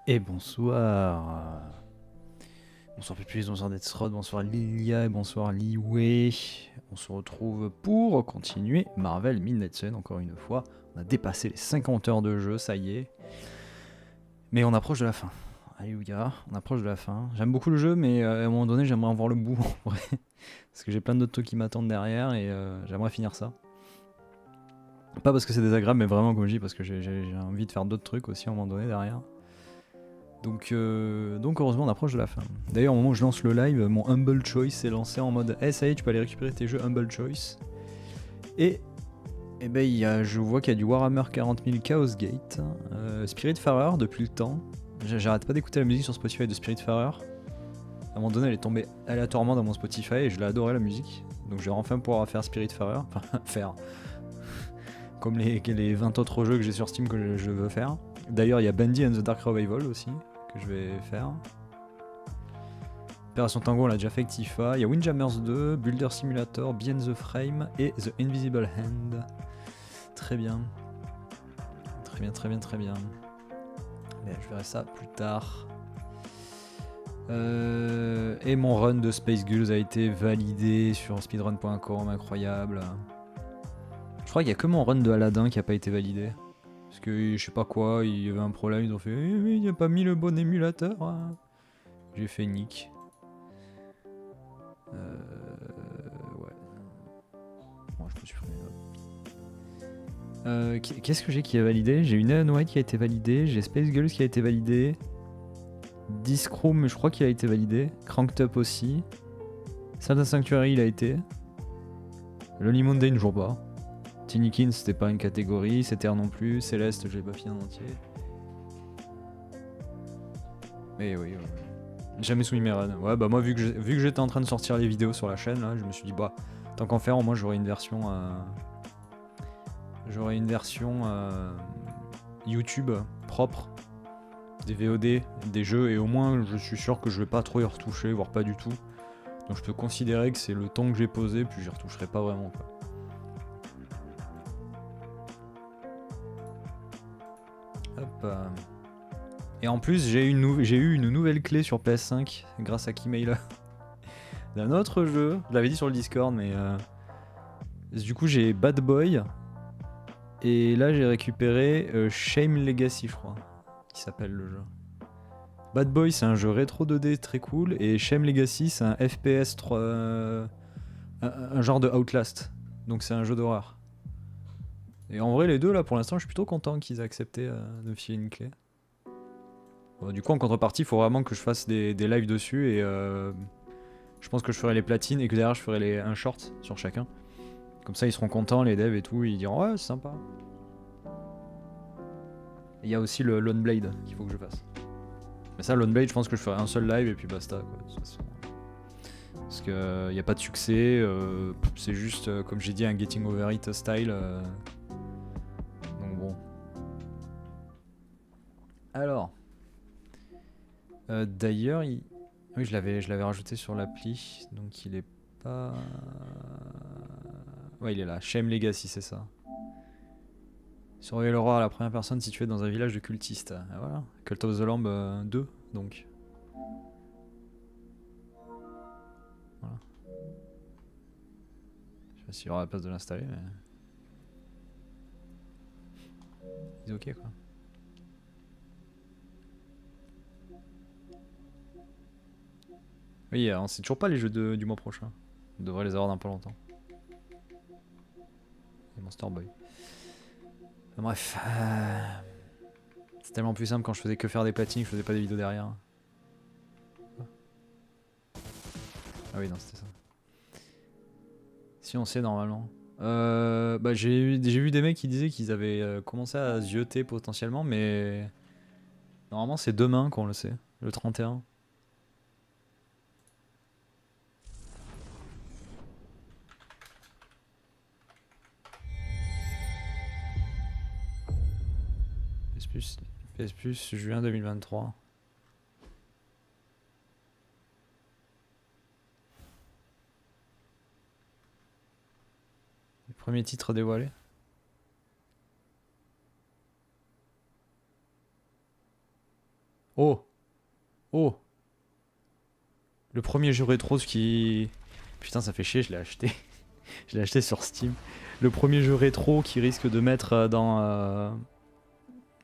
Et bonsoir. Bonsoir Pupus, bonsoir Deathsrod, bonsoir Lilia et bonsoir Liwei. On se retrouve pour continuer Marvel Midnight Sun encore une fois. On a dépassé les 50 heures de jeu, ça y est. Mais on approche de la fin. Alléluia, on approche de la fin. J'aime beaucoup le jeu, mais à un moment donné, j'aimerais en voir le bout en vrai. Parce que j'ai plein d'autres trucs qui m'attendent derrière et j'aimerais finir ça. Pas parce que c'est désagréable, mais vraiment comme je dis, parce que j'ai envie de faire d'autres trucs aussi à un moment donné derrière. Donc heureusement on approche de la fin. D'ailleurs au moment où je lance le live, mon Humble Choice s'est lancé en mode hey, ça y est, tu peux aller récupérer tes jeux Humble Choice. Et ben, je vois qu'il y a du Warhammer 40 000 Chaos Gate, Spiritfarer depuis le temps. J'arrête pas d'écouter la musique sur Spotify de Spiritfarer. À un moment donné elle est tombée aléatoirement dans mon Spotify et je l'ai adoré la musique. Donc je vais enfin pouvoir faire Spiritfarer. Enfin faire comme les 20 autres jeux que j'ai sur Steam que je veux faire. D'ailleurs il y a Bandy and the Dark Revival aussi que je vais faire. Opération Tango, on l'a déjà fait avec Tifa. Il y a Windjammers 2, Builder Simulator, Beyond the Frame et The Invisible Hand. Très bien. Très bien, très bien, très bien. Mais je verrai ça plus tard. Et mon run de Space Gulls a été validé sur speedrun.com, incroyable. Je crois qu'il n'y a que mon run de Aladdin qui n'a pas été validé. Parce que je sais pas quoi, il y avait un problème, ils ont fait il n'y a pas mis le bon émulateur. Hein. J'ai fait nick. Ouais. Bon, je peux supprimer. Qu'est-ce que j'ai qui est validé? J'ai une Neon White qui a été validée, j'ai Space Girls qui a été validé, Discroom je crois qu'il a été validé, Cranked Up aussi, Santa Sanctuary il a été, Lonely Mundane toujours pas, Tinykin c'était pas une catégorie, C'était non plus, Céleste je l'ai pas fini en entier. Mais oui, jamais soumis mes runs. Ouais bah moi vu que j'étais en train de sortir les vidéos sur la chaîne là, je me suis dit bah tant qu'en faire au moins j'aurai une version YouTube propre, des VOD, des jeux, et au moins je suis sûr que je vais pas trop y retoucher, voire pas du tout. Donc je peux considérer que c'est le temps que j'ai posé, puis j'y retoucherai pas vraiment quoi. Hop. Et en plus j'ai eu une nouvelle clé sur PS5 grâce à Keymailer d'un autre jeu. Je l'avais dit sur le Discord, mais du coup j'ai Bad Boy. Et là j'ai récupéré Shame Legacy je crois, qui s'appelle le jeu. Bad Boy c'est un jeu rétro 2D très cool, et Shame Legacy c'est un FPS 3, un genre de Outlast, donc c'est un jeu d'horreur. Et en vrai les deux là pour l'instant je suis plutôt content qu'ils aient accepté de me filer une clé. Bon, du coup en contrepartie il faut vraiment que je fasse des lives dessus, et je pense que je ferai les platines et que derrière je ferai un short sur chacun. Comme ça ils seront contents les devs et tout, ils diront ouais c'est sympa. Il y a aussi le Lone Blade qu'il faut que je fasse. Mais ça, Lone Blade, je pense que je ferai un seul live et puis basta, quoi, de toute façon. Parce qu'il n'y a pas de succès, c'est juste, comme j'ai dit, un Getting Over It style. Donc bon. Alors. D'ailleurs, oui, je l'avais rajouté sur l'appli, donc il est pas... Ouais, il est là. Shame Legacy, c'est ça. Surveiller l'aurore à la première personne située dans un village de cultistes. Ah, voilà. Cult of the Lamb 2, donc. Voilà. Je sais pas s'il y aura la place de l'installer, mais... C'est ok, quoi. Oui, on sait toujours pas les jeux du mois prochain. On devrait les avoir dans pas longtemps. Et Monster Boy. Bref. C'est tellement plus simple quand je faisais que faire des platines, je faisais pas des vidéos derrière. Ah oui, non, c'était ça. Si on sait normalement. Bah, j'ai vu des mecs qui disaient qu'ils avaient commencé à zioter potentiellement, mais normalement c'est demain qu'on le sait, le 31. PS Plus, juin 2023. Le premier titre dévoilé. Oh. Oh. Le premier jeu rétro qui... Putain, ça fait chier, je l'ai acheté. Je l'ai acheté sur Steam. Le premier jeu rétro qui risque de mettre dans...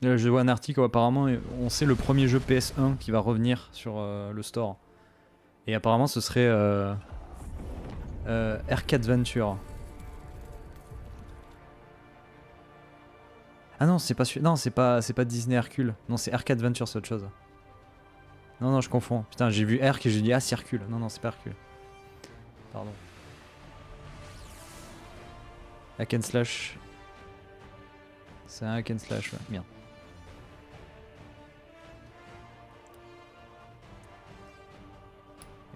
Je vois un article où apparemment on sait le premier jeu PS1 qui va revenir sur le store. Et apparemment ce serait Arcade Venture. Ah non, c'est pas non, c'est pas Disney Hercule. Non, c'est Arcade Venture, c'est autre chose. Non, non, je confonds. Putain, j'ai vu Herc et j'ai dit ah, c'est Hercule. Non, non, c'est pas Hercule. Pardon. Hack and slash. C'est un hack and slash, ouais. Merde.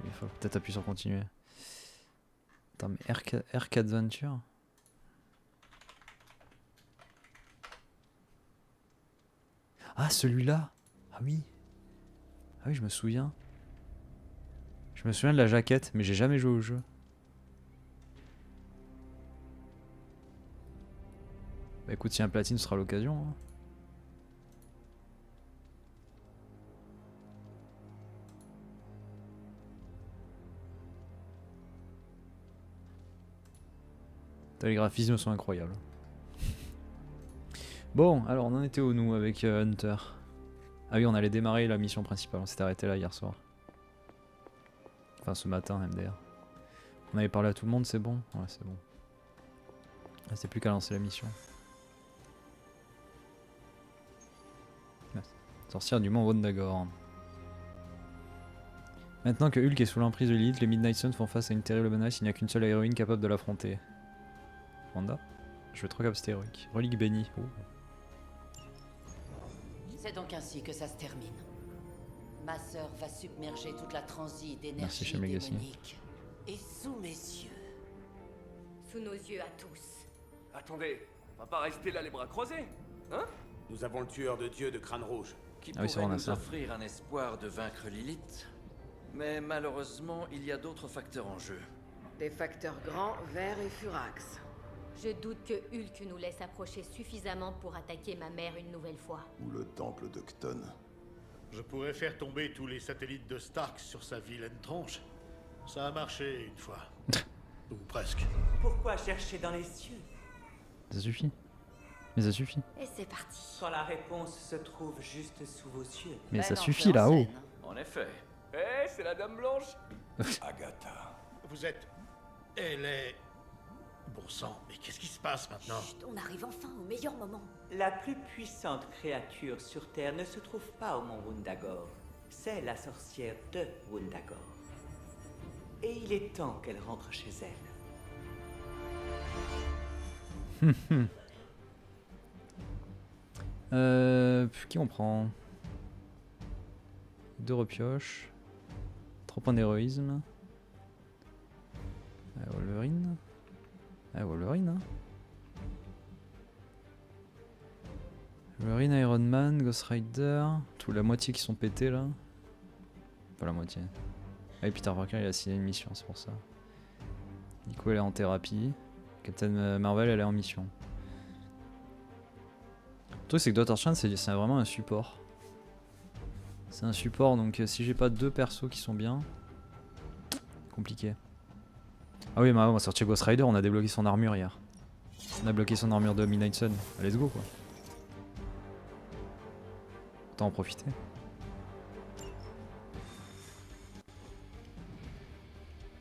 Il faut peut-être appuyer sur continuer. Attends, mais Arcade Venture. Ah, celui-là. Ah oui. Ah oui, je me souviens. Je me souviens de la jaquette, mais j'ai jamais joué au jeu. Bah écoute, si un platine, ce sera l'occasion. Hein. Les graphismes sont incroyables. Bon, alors on en était où nous avec Hunter? Ah oui, on allait démarrer la mission principale, on s'était arrêté là hier soir. Enfin ce matin MDR. On avait parlé à tout le monde, c'est bon? Ouais, c'est bon. Ah, c'est plus qu'à lancer la mission. Sortir du mont Wondagore. Maintenant que Hulk est sous l'emprise de Lilith, les Midnight Suns font face à une terrible menace, il n'y a qu'une seule héroïne capable de l'affronter. Wanda? Je veux trop capacité héroïque. Relique bénie. Oh. C'est donc ainsi que ça se termine. Ma sœur va submerger toute la transi d'énergie démonique. Et sous mes yeux. Sous nos yeux à tous. Attendez, on va pas rester là les bras croisés, hein? Nous avons le tueur de Dieu de Crâne Rouge. Qui Ah oui, pourrait nous ça. offrir un espoir de vaincre Lilith. Mais malheureusement, il y a d'autres facteurs en jeu. Des facteurs grands, verts et furax. Je doute que Hulk nous laisse approcher suffisamment pour attaquer ma mère une nouvelle fois. Ou le temple de Cton. Je pourrais faire tomber tous les satellites de Stark sur sa vilaine tronche. Ça a marché une fois. Ou presque. Pourquoi chercher dans les cieux? Ça suffit. Mais ça suffit. Et c'est parti. Quand la réponse se trouve juste sous vos yeux. Mais ça Ben, suffit entrée en là-haut. scène. En effet. Eh, c'est la Dame Blanche. Agatha. Vous êtes... Elle est... Bon sang, mais qu'est-ce qui se passe maintenant? Chut, on arrive enfin au meilleur moment. La plus puissante créature sur Terre ne se trouve pas au mont Wundagore. C'est la sorcière de Wundagore. Et il est temps qu'elle rentre chez elle. Qui on prend? 2 repioches. 3 points d'héroïsme. Wolverine. Ah, Wolverine, hein. Wolverine, Iron Man, Ghost Rider. Tout la moitié qui sont pétés là. Pas la moitié. Ah, et Peter Parker il a signé une mission, c'est pour ça. Nico elle est en thérapie. Captain Marvel elle est en mission. Le truc c'est que Doctor Strange c'est vraiment un support. C'est un support donc si j'ai pas 2 persos qui sont bien. Compliqué. Ah oui, mais on va sortir Ghost Rider, on a débloqué son armure hier. On a bloqué son armure de Midnight Sun. Let's go quoi. Autant en profiter.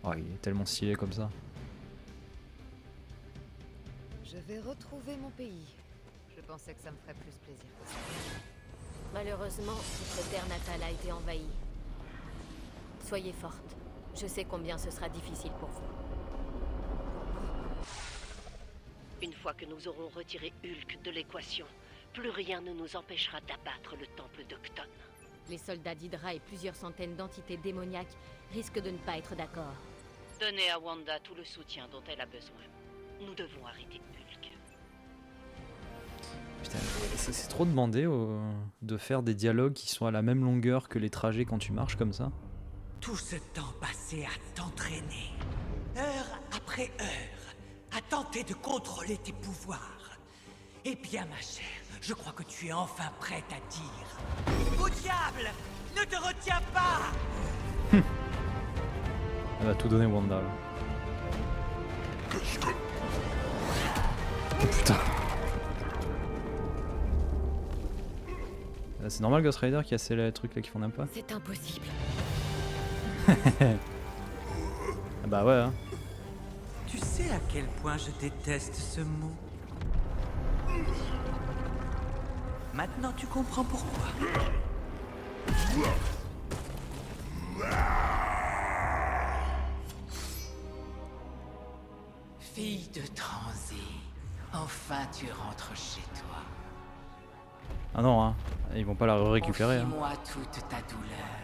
Oh, il est tellement stylé comme ça. Je vais retrouver mon pays. Je pensais que ça me ferait plus plaisir que ça. Malheureusement, toute terre natale a été envahie. Soyez forte. Je sais combien ce sera difficile pour vous. Une fois que nous aurons retiré Hulk de l'équation, plus rien ne nous empêchera d'abattre le temple de Cton. Les soldats d'Hydra et plusieurs centaines d'entités démoniaques risquent de ne pas être d'accord. Donnez à Wanda tout le soutien dont elle a besoin. Nous devons arrêter Hulk. Putain, c'est trop demandé de faire des dialogues qui sont à la même longueur que les trajets quand tu marches comme ça. Tout ce temps passé à t'entraîner, heure après heure, à tenter de contrôler tes pouvoirs. Eh bien, ma chère, je crois que tu es enfin prête à dire. Au diable! Ne te retiens pas! Elle va tout donner Wanda là. Oh putain. C'est normal Ghost Rider qui a ces trucs là qui font n'importe pas. C'est impossible. Ah bah ouais hein. Tu sais à quel point je déteste ce mot. Maintenant tu comprends pourquoi. Fille de Transi, enfin tu rentres chez toi. Ah non hein, ils vont pas la récupérer hein. Confie-moi toute ta douleur.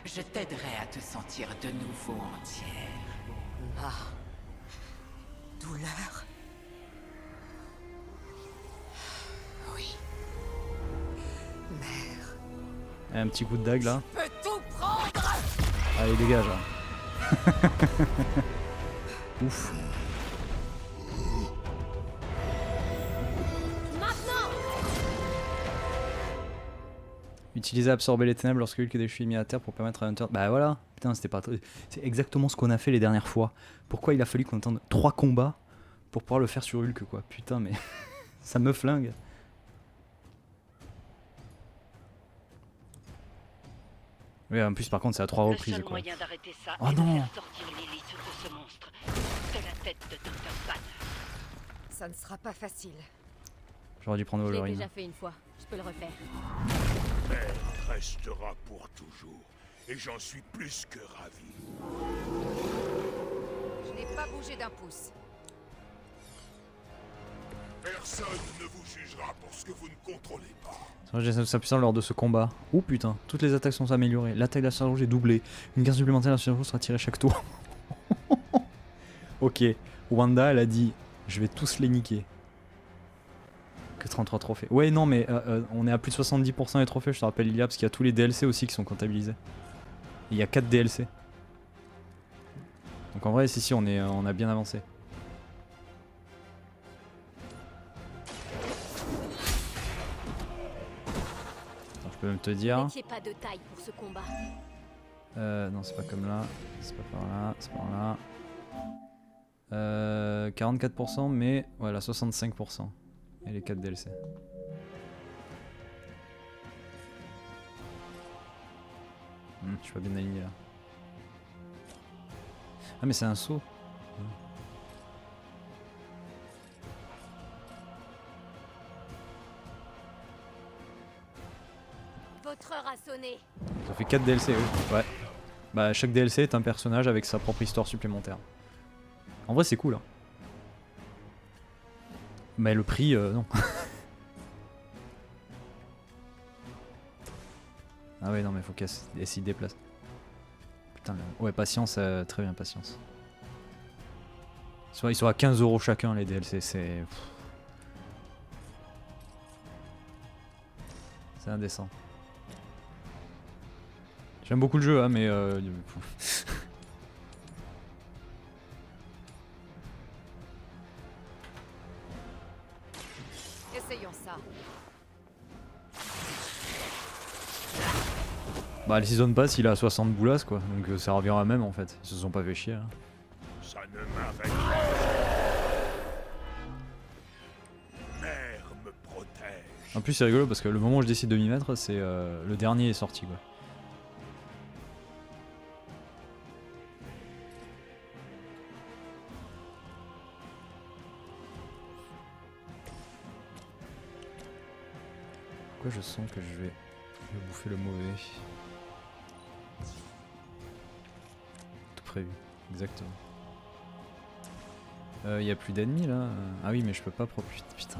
Je t'aiderai à te sentir de nouveau entière. Ah. Douleur? Oui. Mère. Et un petit coup de dague là. Je peux tout prendre. Allez dégage là. Ouf. Utiliser absorber les ténèbres lorsque Hulk est déchu et mis à terre pour permettre à Hunter. Bah voilà, putain, c'était pas. C'est exactement ce qu'on a fait les dernières fois. Pourquoi il a fallu qu'on attende 3 combats pour pouvoir le faire sur Hulk quoi? Putain, mais ça me flingue. Oui, en plus, par contre, c'est à 3 reprises quoi. Le seul moyen d'arrêter ça Oh est non. de faire sortir Lilith de ce monstre. De la tête de Dr. Banner. Ça ne sera pas facile. J'aurais dû prendre Je l'ai Wolverine. déjà fait une fois, je peux le refaire. Elle restera pour toujours. Et j'en suis plus que ravi. Je n'ai pas bougé d'un pouce. Personne ne vous jugera pour ce que vous ne contrôlez pas. C'est vrai, j'ai sa puissance lors de ce combat. Oh putain, toutes les attaques sont améliorées. L'attaque de la Serge Rouge est doublée. Une carte supplémentaire de la Serge Rouge sera tirée chaque tour. Ok, Wanda elle a dit je vais tous les niquer. Que 33 trophées. Ouais non mais on est à plus de 70% des trophées, je te rappelle Lilia, parce qu'il y a tous les DLC aussi qui sont comptabilisés. Et il y a 4 DLC. Donc en vrai si on a bien avancé. Attends, je peux même te dire. Vous n'étiez pas de taille pour ce combat. Non c'est pas comme là, c'est pas par là, c'est par là. 44% mais voilà 65%. Et les 4 DLC. Je suis pas bien aligné là. Ah mais c'est un saut. Votre heure a sonné. Ça fait 4 DLC oui. Ouais. Bah chaque DLC est un personnage avec sa propre histoire supplémentaire. En vrai c'est cool hein. Mais le prix, non. Ah ouais, non, mais faut qu'elle s'y déplace. Putain, là. Ouais, patience, très bien, patience. Ils sont à 15 € chacun, les DLC, c'est. C'est indécent. J'aime beaucoup le jeu, hein, mais. Essayons ça. Bah, le season pass il a 60 boulasses quoi, donc ça revient à même en fait. Ils se sont pas fait chier. Hein. Ça ne m'arrête pas. Mère me protège. En plus, c'est rigolo parce que le moment où je décide de m'y mettre, c'est le dernier est sorti quoi. Je sens que je vais bouffer le mauvais. Tout prévu, exactement. Y a plus d'ennemis là. Ah oui mais je peux pas profiter. Putain.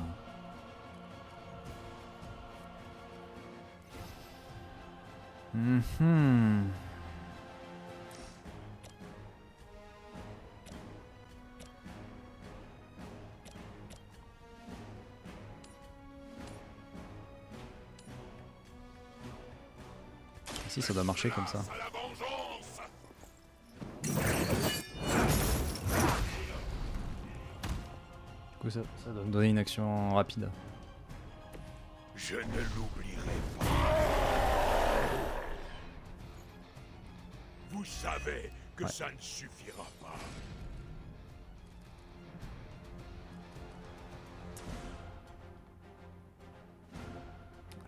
Si ça doit marcher comme ça. Du coup ça doit me donner une action rapide. Je ne l'oublierai pas. Vous savez que ça ne suffira pas.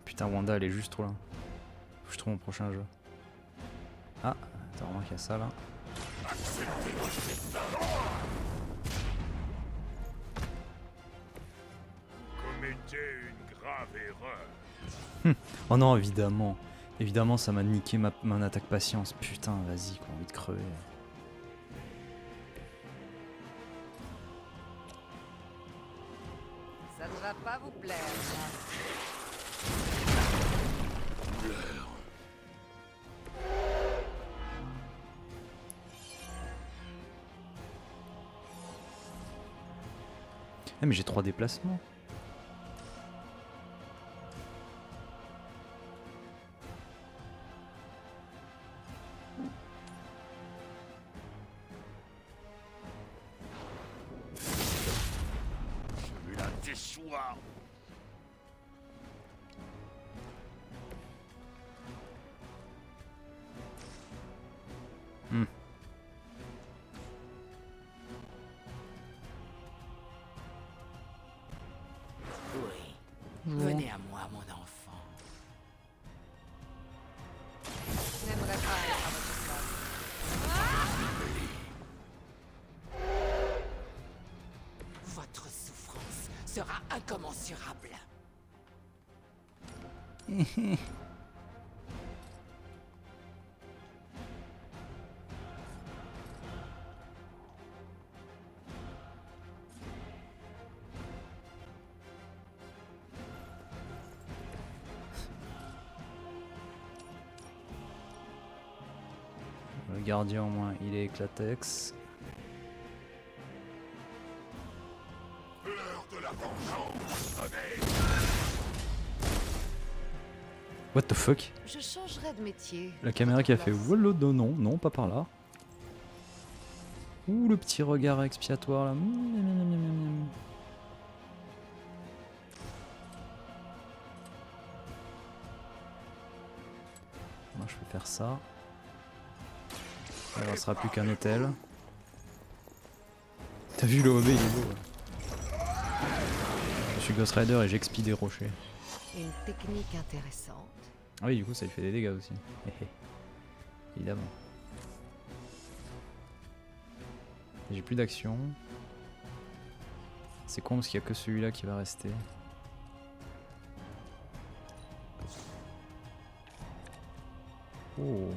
Putain, Wanda, elle est juste trop là. Faut que je trouve mon prochain jeu. Ah, t'as remarqué qu'il y a ça là. Commettez une grave erreur. Oh non, évidemment. Évidemment, ça m'a niqué mon attaque patience. Putain, vas-y, quoi, envie de crever. Ça ne va pas vous plaire, ça. Eh mais j'ai 3 déplacements. Je la déçois. Venez à moi, mon enfant. Je n'aimerais pas être à votre place. Votre souffrance sera incommensurable. Le gardien au moins, il est éclatex. L'heure de la vengeance. What the fuck? Je changerais de métier. La caméra qui a fait Wallo, non, non, pas par là. Ouh, le petit regard expiatoire là. Moi je peux faire ça. Il ne restera plus qu'un hôtel. T'as vu le OB, il est beau. Ouais. Je suis Ghost Rider et j'expie des rochers. Une technique intéressante. Ah oui, du coup ça lui fait des dégâts aussi. Évidemment. J'ai plus d'action. C'est con parce qu'il n'y a que celui-là qui va rester. Oh.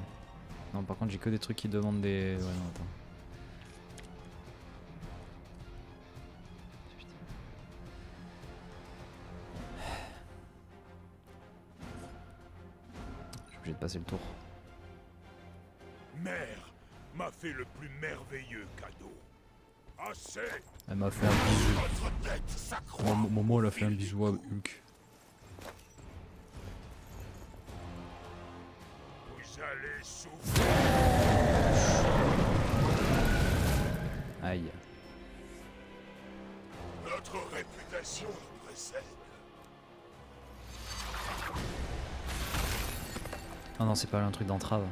Non, par contre j'ai que des trucs qui demandent des... Ouais, non, attends. Je suis obligé de passer le tour. Mère m'a fait le plus merveilleux cadeau. Assez. Elle m'a fait un bisou. Votre tête s'accroît. Maman elle a fait un bisou à Hulk. Vous allez souffrir. Aïe. Notre réputation nous précède. Oh non, c'est pas un truc d'entrave.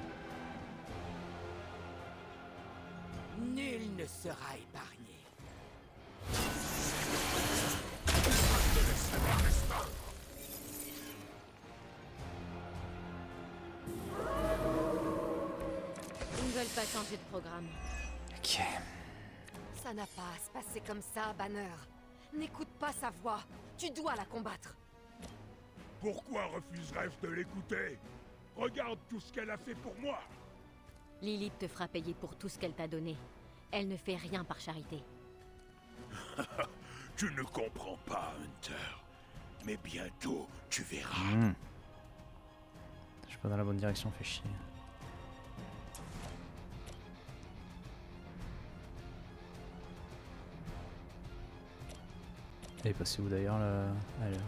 Nul ne sera épargné. Ils ne veulent pas changer de programme. Ok. Ça n'a pas à se passer comme ça, Banner. N'écoute pas sa voix. Tu dois la combattre. Pourquoi refuserais-je de l'écouter? Regarde tout ce qu'elle a fait pour moi. Lilith te fera payer pour tout ce qu'elle t'a donné. Elle ne fait rien par charité. Tu ne comprends pas, Hunter. Mais bientôt, tu verras. Je suis pas dans la bonne direction, fait chier. Elle est passée où d'ailleurs là? Elle est là.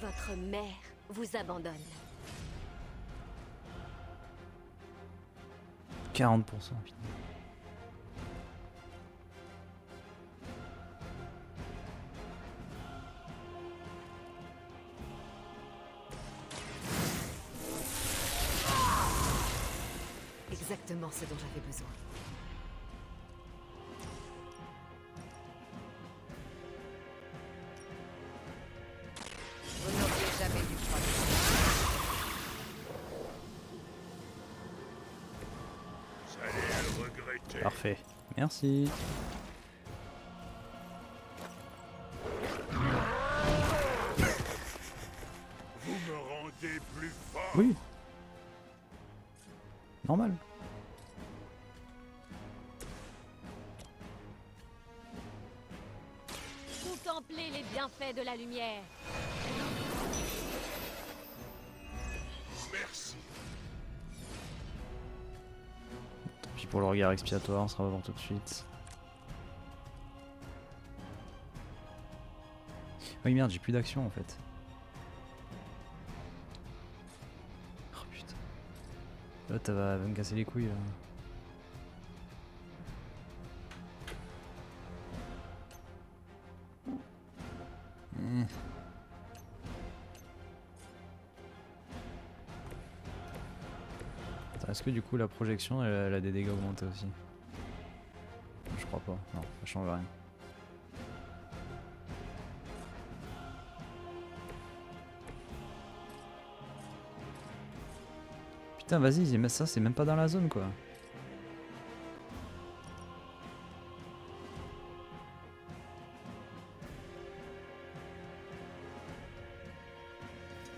Votre mère vous abandonne. 40%. exactement ce dont j'avais besoin. Vous n'auriez jamais dû croire. Vous allez le regretter. Parfait. Merci. Vous me rendez plus fort. Oui. Normal. Contemplez les bienfaits de la lumière. Merci. Tant pis pour le regard expiatoire, on sera pas voir tout de suite. Oui merde, j'ai plus d'action en fait. Oh putain. Là ça va me casser les couilles là. Est-ce que du coup la projection elle a des dégâts augmentés aussi? Je crois pas, non, ça change rien. Putain vas-y, mais ça c'est même pas dans la zone quoi.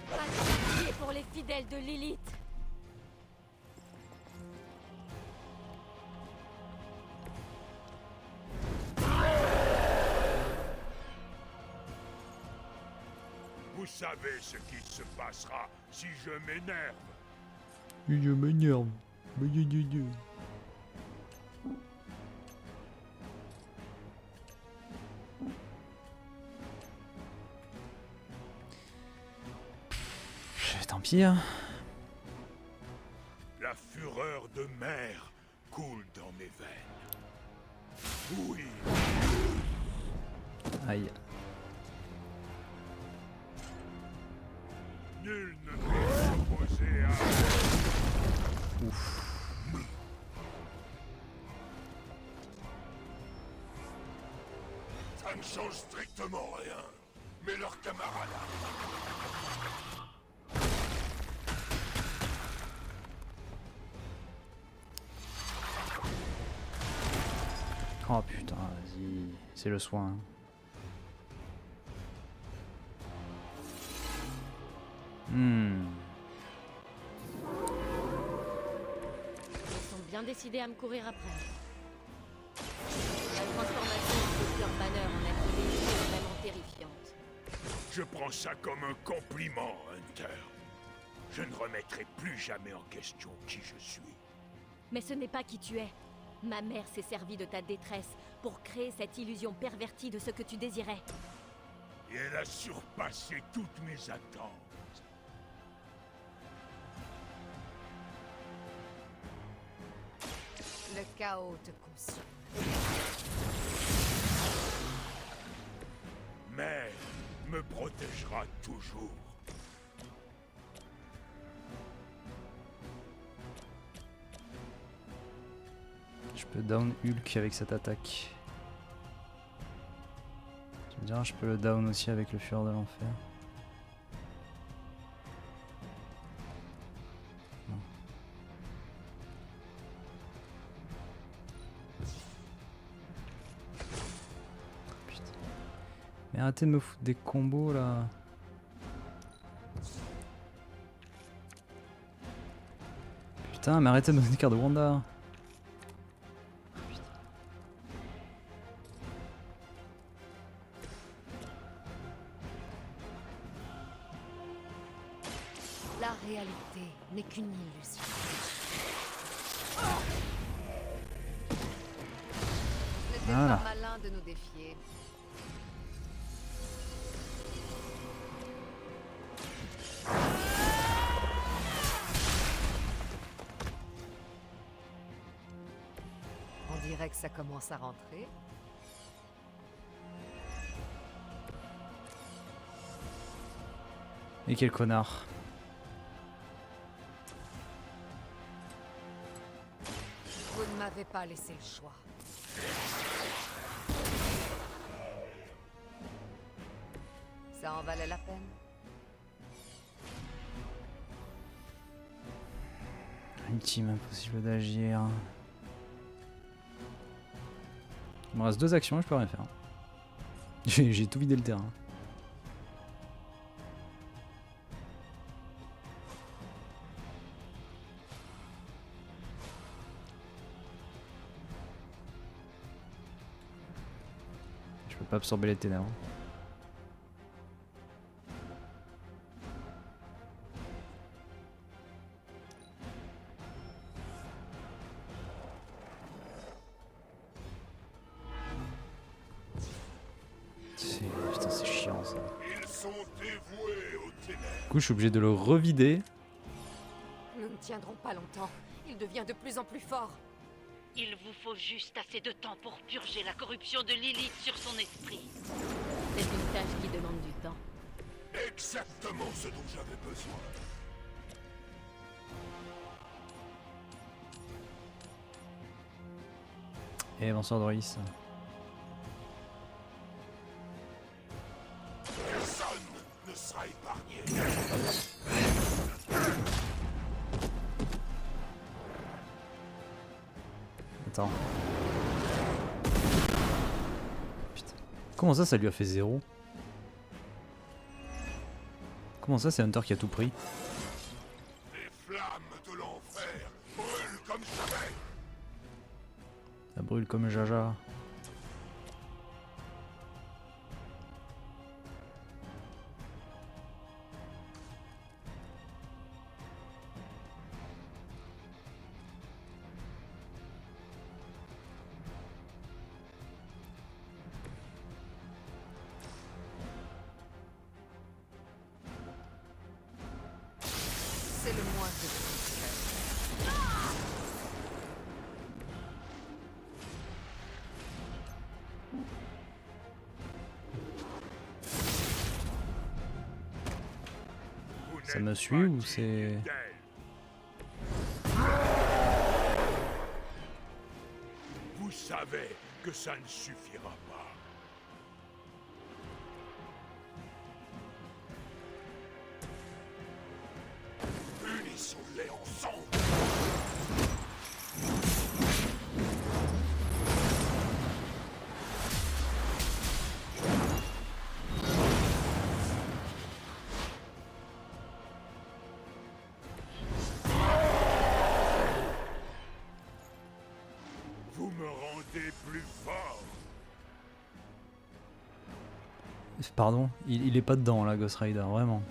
Pas de pitié pour les fidèles de Lilith. Vous savez ce qui se passera si je m'énerve. Je m'énerve. Tant pis hein. La fureur de mer coule dans mes veines. Oui. Aïe. Nul ne peut s'opposer à... Ouf. Ça ne change strictement rien. Mais leurs camarades... Oh putain, vas-y. C'est le soin. Ils sont bien décidés à me courir après. La transformation de Dr. Banner en être léger est vraiment terrifiante. Je prends ça comme un compliment, Hunter. Je ne remettrai plus jamais en question qui je suis. Mais ce n'est pas qui tu es. Ma mère s'est servie de ta détresse pour créer cette illusion pervertie de ce que tu désirais. Et elle a surpassé toutes mes attentes. Le chaos te consume. Mais me protégera toujours. Je peux down Hulk avec cette attaque. Tu me diras, je peux le down aussi avec le Fureur de l'Enfer. Non. Putain. Mais arrêtez de me foutre des combos là. Putain, mais arrêtez de me donner des cartes de Wanda. La réalité n'est qu'une illusion. Ce n'était Voilà. pas malin de nous défier. On dirait que ça commence à rentrer. Et quel connard. t'avais pas laissé le choix. Ça en valait la peine? Ultime, impossible d'agir. Il me reste 2 actions et je peux rien faire. J'ai tout vidé le terrain. Je peux pas absorber les ténèbres. Putain, c'est chiant ça. Ils sont dévoués aux ténèbres. Du coup, je suis obligé de le revider. Nous ne tiendrons pas longtemps. Il devient de plus en plus fort. Il vous faut juste assez de temps pour purger la corruption de Lilith sur son esprit. C'est une tâche qui demande du temps. Exactement ce dont j'avais besoin. Et bonsoir Doris. Personne ne sera épargné. Attends. Putain. Comment ça lui a fait 0? Comment ça, c'est Hunter qui a tout pris? Les flammes de l'enfer brûlent comme jamais. Ça brûle comme Jaja. C'est le moins que je puisse faire. Ça me suit ou c'est... Vous savez que ça ne suffira pas. Unissons-les ensemble. Vous me rendez plus fort. Pardon, il est pas dedans là, Ghost Rider, vraiment.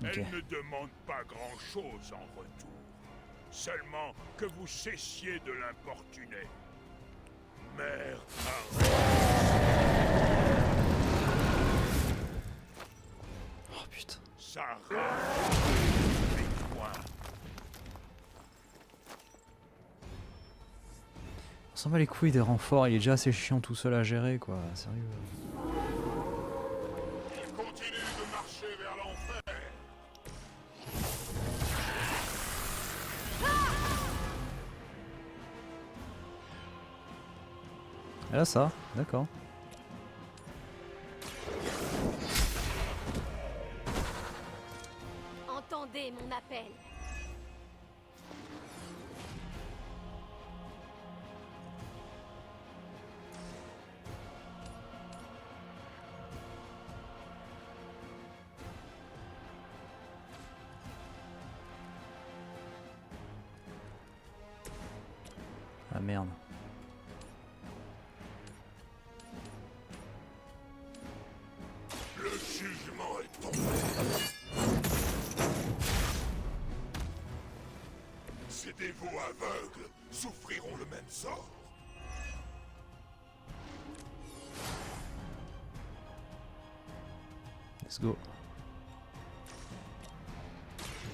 Elle ne demande pas grand-chose en retour. Seulement que vous cessiez de l'importuner. Mère Oh putain. Ça rage les points. On s'en bat les couilles des renforts, il est déjà assez chiant tout seul à gérer quoi, sérieux. Il continue de marcher vers l'enfer. Et là ça, d'accord. Entendez mon appel. Ah merde. Le jugement est tombé. Ces dévots aveugles souffriront le même sort. Let's go.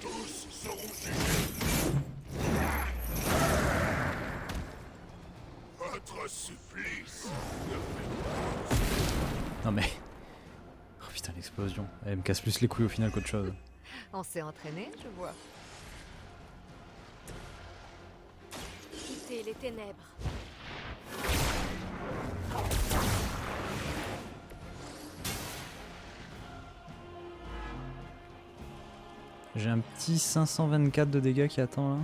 Tous seront jugés. Votre supplice. Non mais... Oh putain, l'explosion. Elle me casse plus les couilles au final qu'autre chose. On s'est entraîné, je vois. Quittez les ténèbres. J'ai un petit 524 de dégâts qui attend là.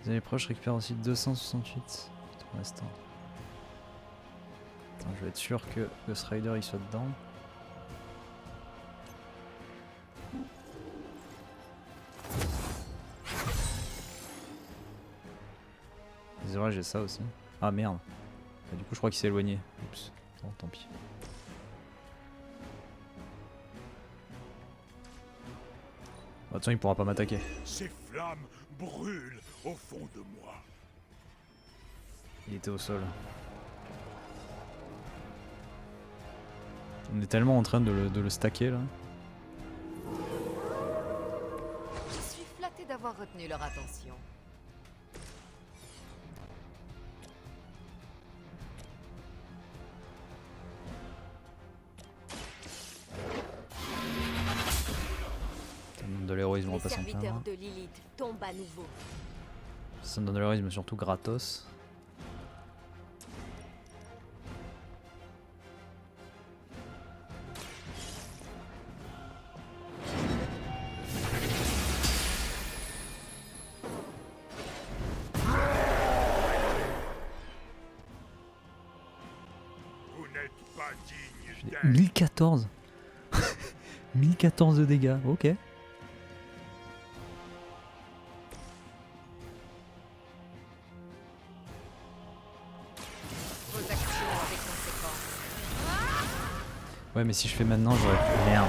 Les alliés proches récupèrent aussi 268 pour l'instant. Attends, je vais être sûr que Ghost Rider il soit dedans. Les orages, j'ai ça aussi. Ah merde. Ah, du coup je crois qu'il s'est éloigné. Oups. Bon, tant pis. De toute façon il pourra pas m'attaquer. Ces flammes brûlent au fond de moi. Il était au sol. On est tellement en train de le stacker là. Je suis flattée d'avoir retenu leur attention. Ça me donne de l'héroïsme, on Les va pas s'en serviteurs plaindre. de Lilith tombent à nouveau. Ça me donne de l'héroïsme surtout gratos. Vous n'êtes pas digne J'ai d'elle. 1014 1014 de dégâts, ok. Vos actions ont des conséquences. Ouais mais si je fais maintenant j'aurais... Merde.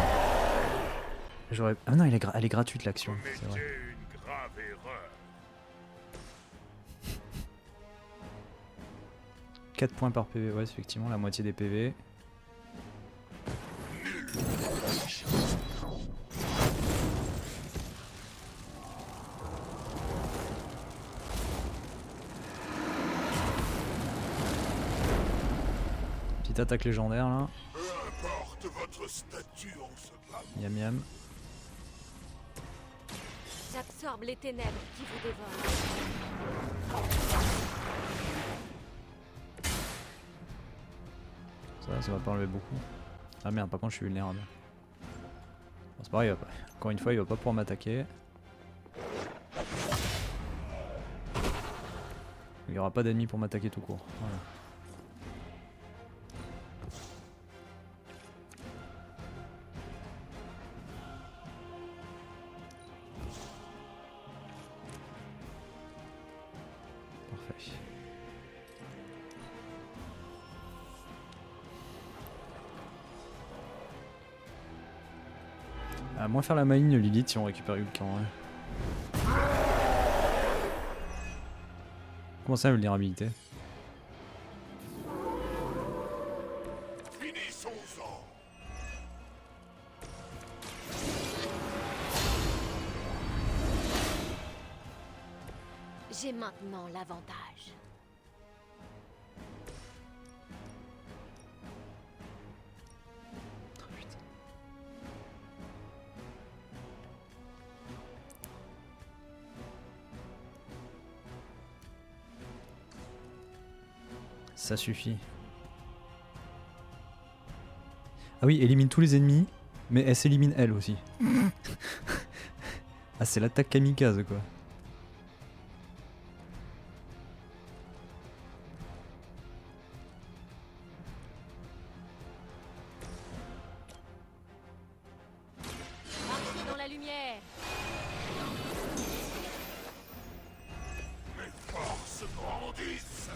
J'aurais... Ah non elle est gratuite l'action, c'est Commettez vrai. une grave erreur. 4 points par PV, ouais effectivement la moitié des PV. Petite attaque légendaire là. Peu importe votre statut en ce bas. Miam miam. J'absorbe les ténèbres qui vous dévorent. Ça va pas enlever beaucoup. Ah merde, par contre je suis vulnérable. Bon, c'est pareil, il va pas... encore une fois il va pas pouvoir m'attaquer. Il y aura pas d'ennemis pour m'attaquer tout court. Voilà. Parfait. À moins faire la maligne Lilith si on récupère Hulk en vrai. Comment ça, vulnérabilité? Finissons-en. J'ai maintenant l'avantage. Oh, putain. Ça suffit. Ah oui, élimine tous les ennemis, mais elle s'élimine elle aussi. Ah, c'est l'attaque kamikaze quoi. Marchez dans la lumière. Mes forces grandissent.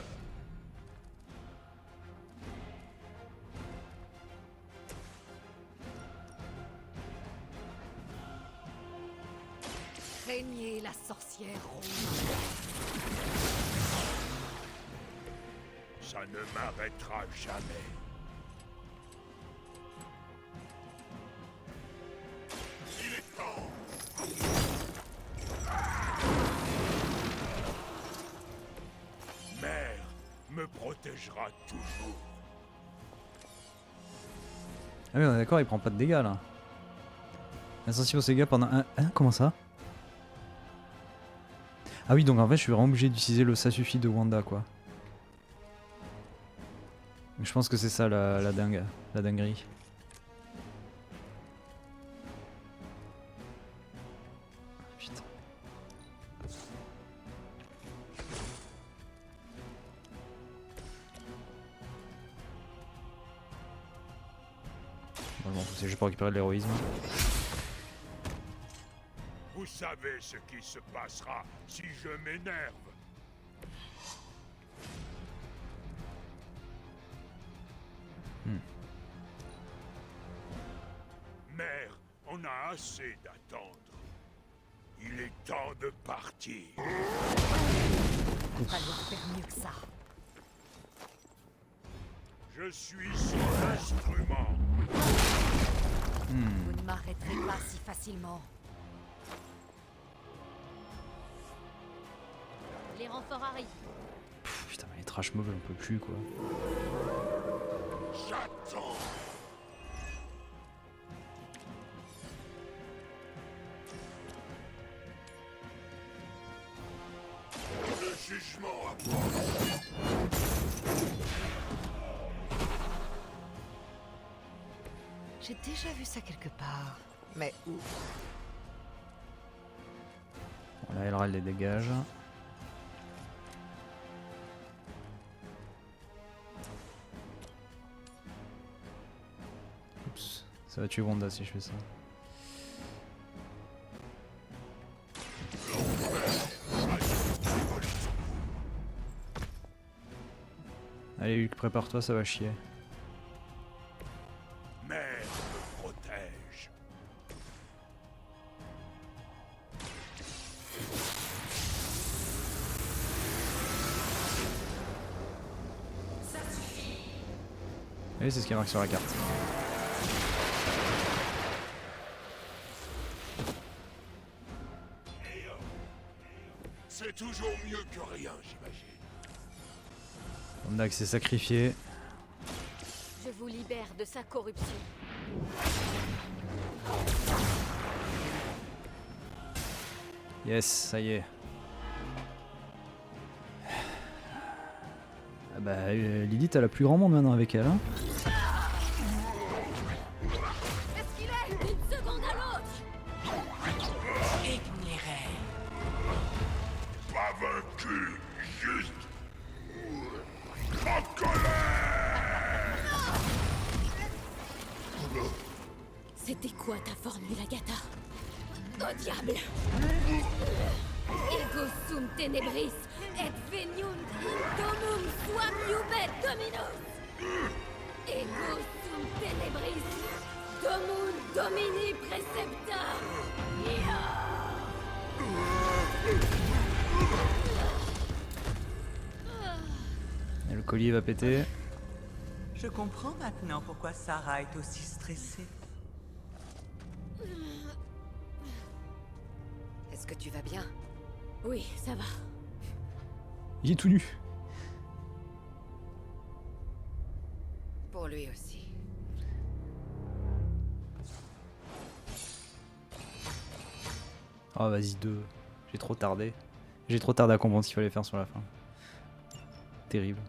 Craignez la sorcière ronde. Ça ne m'arrêtera jamais. Il est temps. Mère me protégera toujours. Ah oui, on est d'accord, il prend pas de dégâts là. Insensible aux dégâts pendant un... Hein, comment ça? Ah oui, donc en fait je suis vraiment obligé d'utiliser le ça suffit de Wanda quoi. Je pense que c'est ça la dinguerie. Putain. Bon, c'est juste pour récupérer de l'héroïsme. Vous savez ce qui se passera si je m'énerve. Mère, on a assez d'attendre. Il est temps de partir. Il va falloir faire mieux que ça. Je suis son instrument. Vous ne m'arrêterez pas si facilement. Les renforts arrivent. Putain, mais les trash mobs, on peut plus quoi. J'attends. Le jugement approche. J'ai déjà vu ça quelque part. Mais où? Voilà, elle les dégage. Oups, ça va tuer Wanda si je fais ça. Allez Hulk, prépare-toi, ça va chier. Mère me protège. Oui, c'est ce qui marque sur la carte. C'est toujours mieux que rien, j'imagine. Wanda qui s'est sacrifié. Je vous libère de sa corruption. Yes, ça y est. Ah bah Lilith elle a plus grand monde maintenant avec elle hein. Est-ce qu'il est une seconde à l'autre? Éclairé. Pas vaincu, juste en colère. C'était quoi ta formule, Agatha? Au diable! Ego sum tenebris, et veniunt domum suam iubet dominus! Ego sum tenebris, domum domini precepta! Et le collier va péter. Je comprends maintenant pourquoi Sarah est aussi stressée. Est-ce que tu vas bien? Oui, ça va. Il est tout nu. Pour lui aussi. Oh vas-y 2. J'ai trop tardé. J'ai trop tardé à comprendre ce qu'il fallait faire sur la fin. Terrible.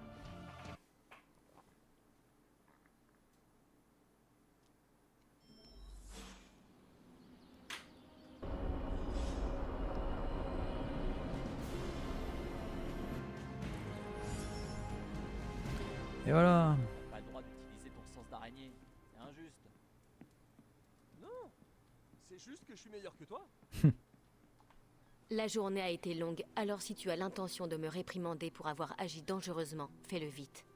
Et voilà. Pas le droit d'utiliser ton sens d'araignée. C'est injuste. Non, c'est juste que je suis meilleur que toi. La journée a été longue, alors si tu as l'intention de me réprimander pour avoir agi dangereusement, fais-le vite.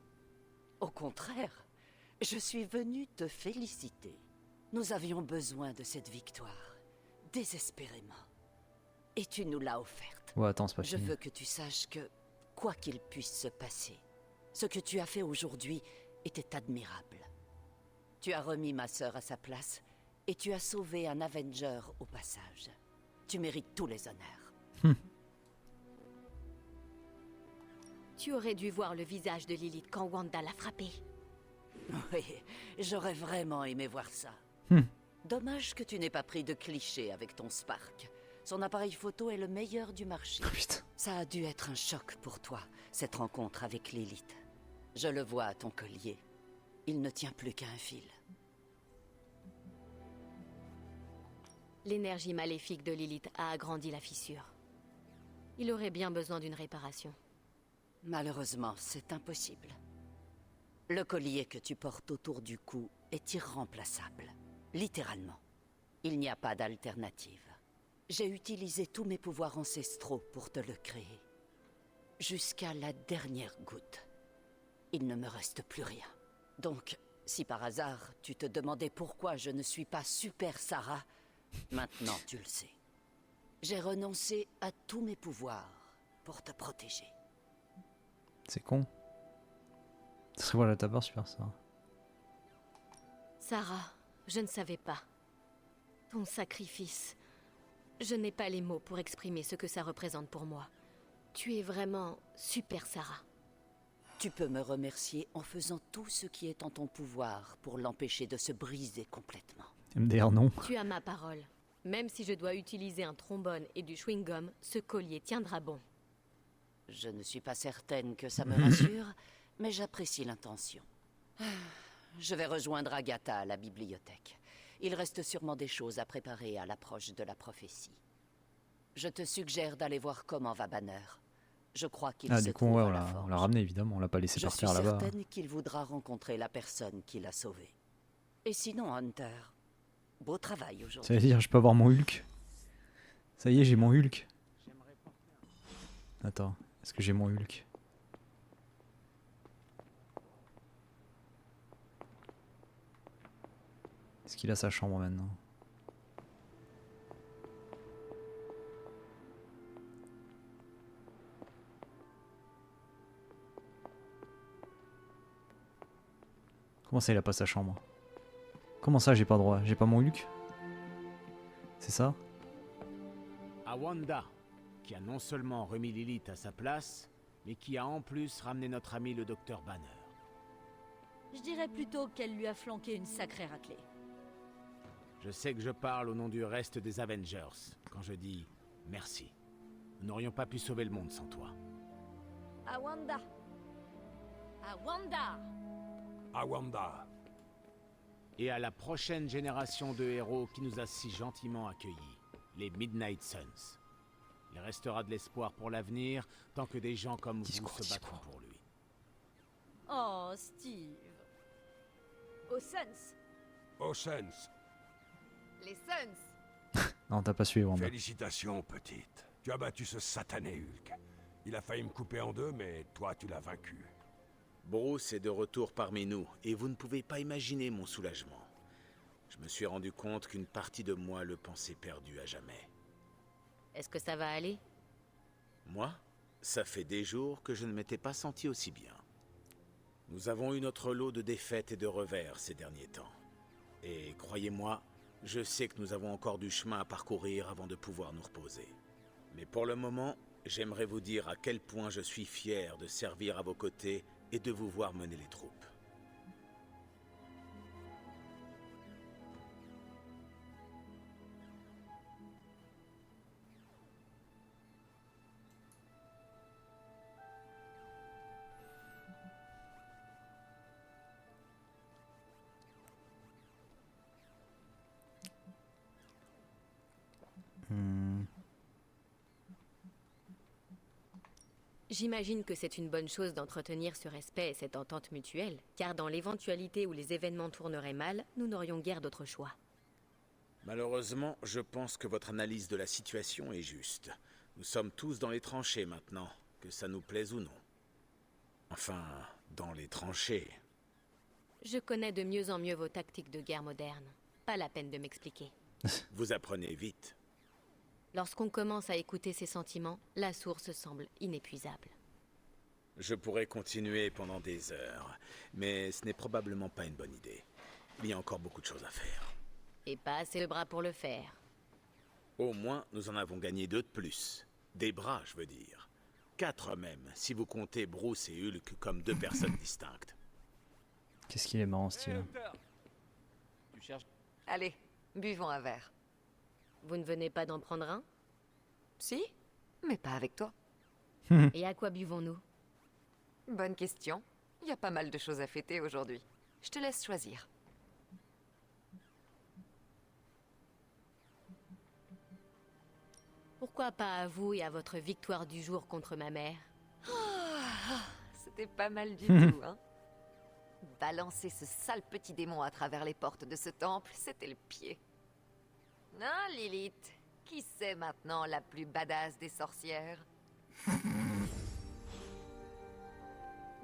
Au contraire, je suis venu te féliciter. Nous avions besoin de cette victoire, désespérément. Et tu nous l'as offerte. Ouais attends c'est pas Je fini. veux que tu saches que, quoi qu'il puisse se passer, Ce que tu as fait aujourd'hui était admirable. Tu as remis ma sœur à sa place et tu as sauvé un Avenger au passage. Tu mérites tous les honneurs. Tu aurais dû voir le visage de Lilith quand Wanda l'a frappée. Oui, j'aurais vraiment aimé voir ça. Dommage que tu n'aies pas pris de cliché avec ton Spark. Son appareil photo est le meilleur du marché. Ça a dû être un choc pour toi, cette rencontre avec Lilith. Je le vois à ton collier. Il ne tient plus qu'à un fil. L'énergie maléfique de Lilith a agrandi la fissure. Il aurait bien besoin d'une réparation. Malheureusement, c'est impossible. Le collier que tu portes autour du cou est irremplaçable. Littéralement. Il n'y a pas d'alternative. J'ai utilisé tous mes pouvoirs ancestraux pour te le créer. Jusqu'à la dernière goutte. Il ne me reste plus rien. Donc, si par hasard, tu te demandais pourquoi je ne suis pas Super Sarah, maintenant tu le sais. J'ai renoncé à tous mes pouvoirs pour te protéger. C'est con. Ce serait voilà ta part super ça. Sarah, je ne savais pas. Ton sacrifice. Je n'ai pas les mots pour exprimer ce que ça représente pour moi. Tu es vraiment Super Sarah. Tu peux me remercier en faisant tout ce qui est en ton pouvoir pour l'empêcher de se briser complètement. MDR non. Tu as ma parole. Même si je dois utiliser un trombone et du chewing-gum, ce collier tiendra bon. Je ne suis pas certaine que ça me rassure, mais j'apprécie l'intention. Je vais rejoindre Agatha à la bibliothèque. Il reste sûrement des choses à préparer à l'approche de la prophétie. Je te suggère d'aller voir comment va Banner. Je crois qu'il se du coup, trouve ouais, à on la forge. l'a ramené évidemment, on l'a pas laissé partir là-bas. Je suis certaine qu'il voudra rencontrer la personne qui l'a sauvé. Et sinon, Hunter, beau travail aujourd'hui. Ça veut dire, je peux avoir mon Hulk. Ça y est, j'ai mon Hulk. Attends, est-ce que j'ai mon Hulk? Est-ce qu'il a sa chambre maintenant? Comment ça, il a pas sa chambre? Comment ça, j'ai pas droit? J'ai pas mon Hulk? C'est ça? À Wanda, qui a non seulement remis Lilith à sa place, mais qui a en plus ramené notre ami le docteur Banner. Je dirais plutôt qu'elle lui a flanqué une sacrée raclée. Je sais que je parle au nom du reste des Avengers quand je dis merci. Nous n'aurions pas pu sauver le monde sans toi. À Wanda. À Wanda. À Wanda. Et à la prochaine génération de héros qui nous a si gentiment accueillis, les Midnight Suns. Il restera de l'espoir pour l'avenir tant que des gens comme vous se battront pour lui. Oh, Steve. Aux Suns. Aux Suns. Les Suns. Non, t'as pas suivi, Wanda. Félicitations, petite. Tu as battu ce satané Hulk. Il a failli me couper en deux, mais toi, tu l'as vaincu. Bruce est de retour parmi nous, et vous ne pouvez pas imaginer mon soulagement. Je me suis rendu compte qu'une partie de moi le pensait perdu à jamais. Est-ce que ça va aller? Moi, ça fait des jours que je ne m'étais pas senti aussi bien. Nous avons eu notre lot de défaites et de revers ces derniers temps. Et croyez-moi, je sais que nous avons encore du chemin à parcourir avant de pouvoir nous reposer. Mais pour le moment, j'aimerais vous dire à quel point je suis fier de servir à vos côtés et de vous voir mener les troupes. J'imagine que c'est une bonne chose d'entretenir ce respect et cette entente mutuelle, car dans l'éventualité où les événements tourneraient mal, nous n'aurions guère d'autre choix. Malheureusement, je pense que votre analyse de la situation est juste. Nous sommes tous dans les tranchées maintenant, que ça nous plaise ou non. Enfin, dans les tranchées. Je connais de mieux en mieux vos tactiques de guerre moderne. Pas la peine de m'expliquer. Vous apprenez vite. Lorsqu'on commence à écouter ses sentiments, la source semble inépuisable. Je pourrais continuer pendant des heures, mais ce n'est probablement pas une bonne idée. Il y a encore beaucoup de choses à faire. Et pas assez de bras pour le faire. Au moins, nous en avons gagné 2 de plus. Des bras, je veux dire. 4 même, si vous comptez Bruce et Hulk comme 2 personnes distinctes. Qu'est-ce qu'il est marrant, ce type. Tu cherches... Allez, buvons un verre. Vous ne venez pas d'en prendre un? Si, mais pas avec toi. Et à quoi buvons-nous? Bonne question. Il y a pas mal de choses à fêter aujourd'hui. Je te laisse choisir. Pourquoi pas à vous et à votre victoire du jour contre ma mère? C'était pas mal du tout, hein. Balancer ce sale petit démon à travers les portes de ce temple, c'était le pied. Ah, Lilith, qui c'est maintenant la plus badass des sorcières?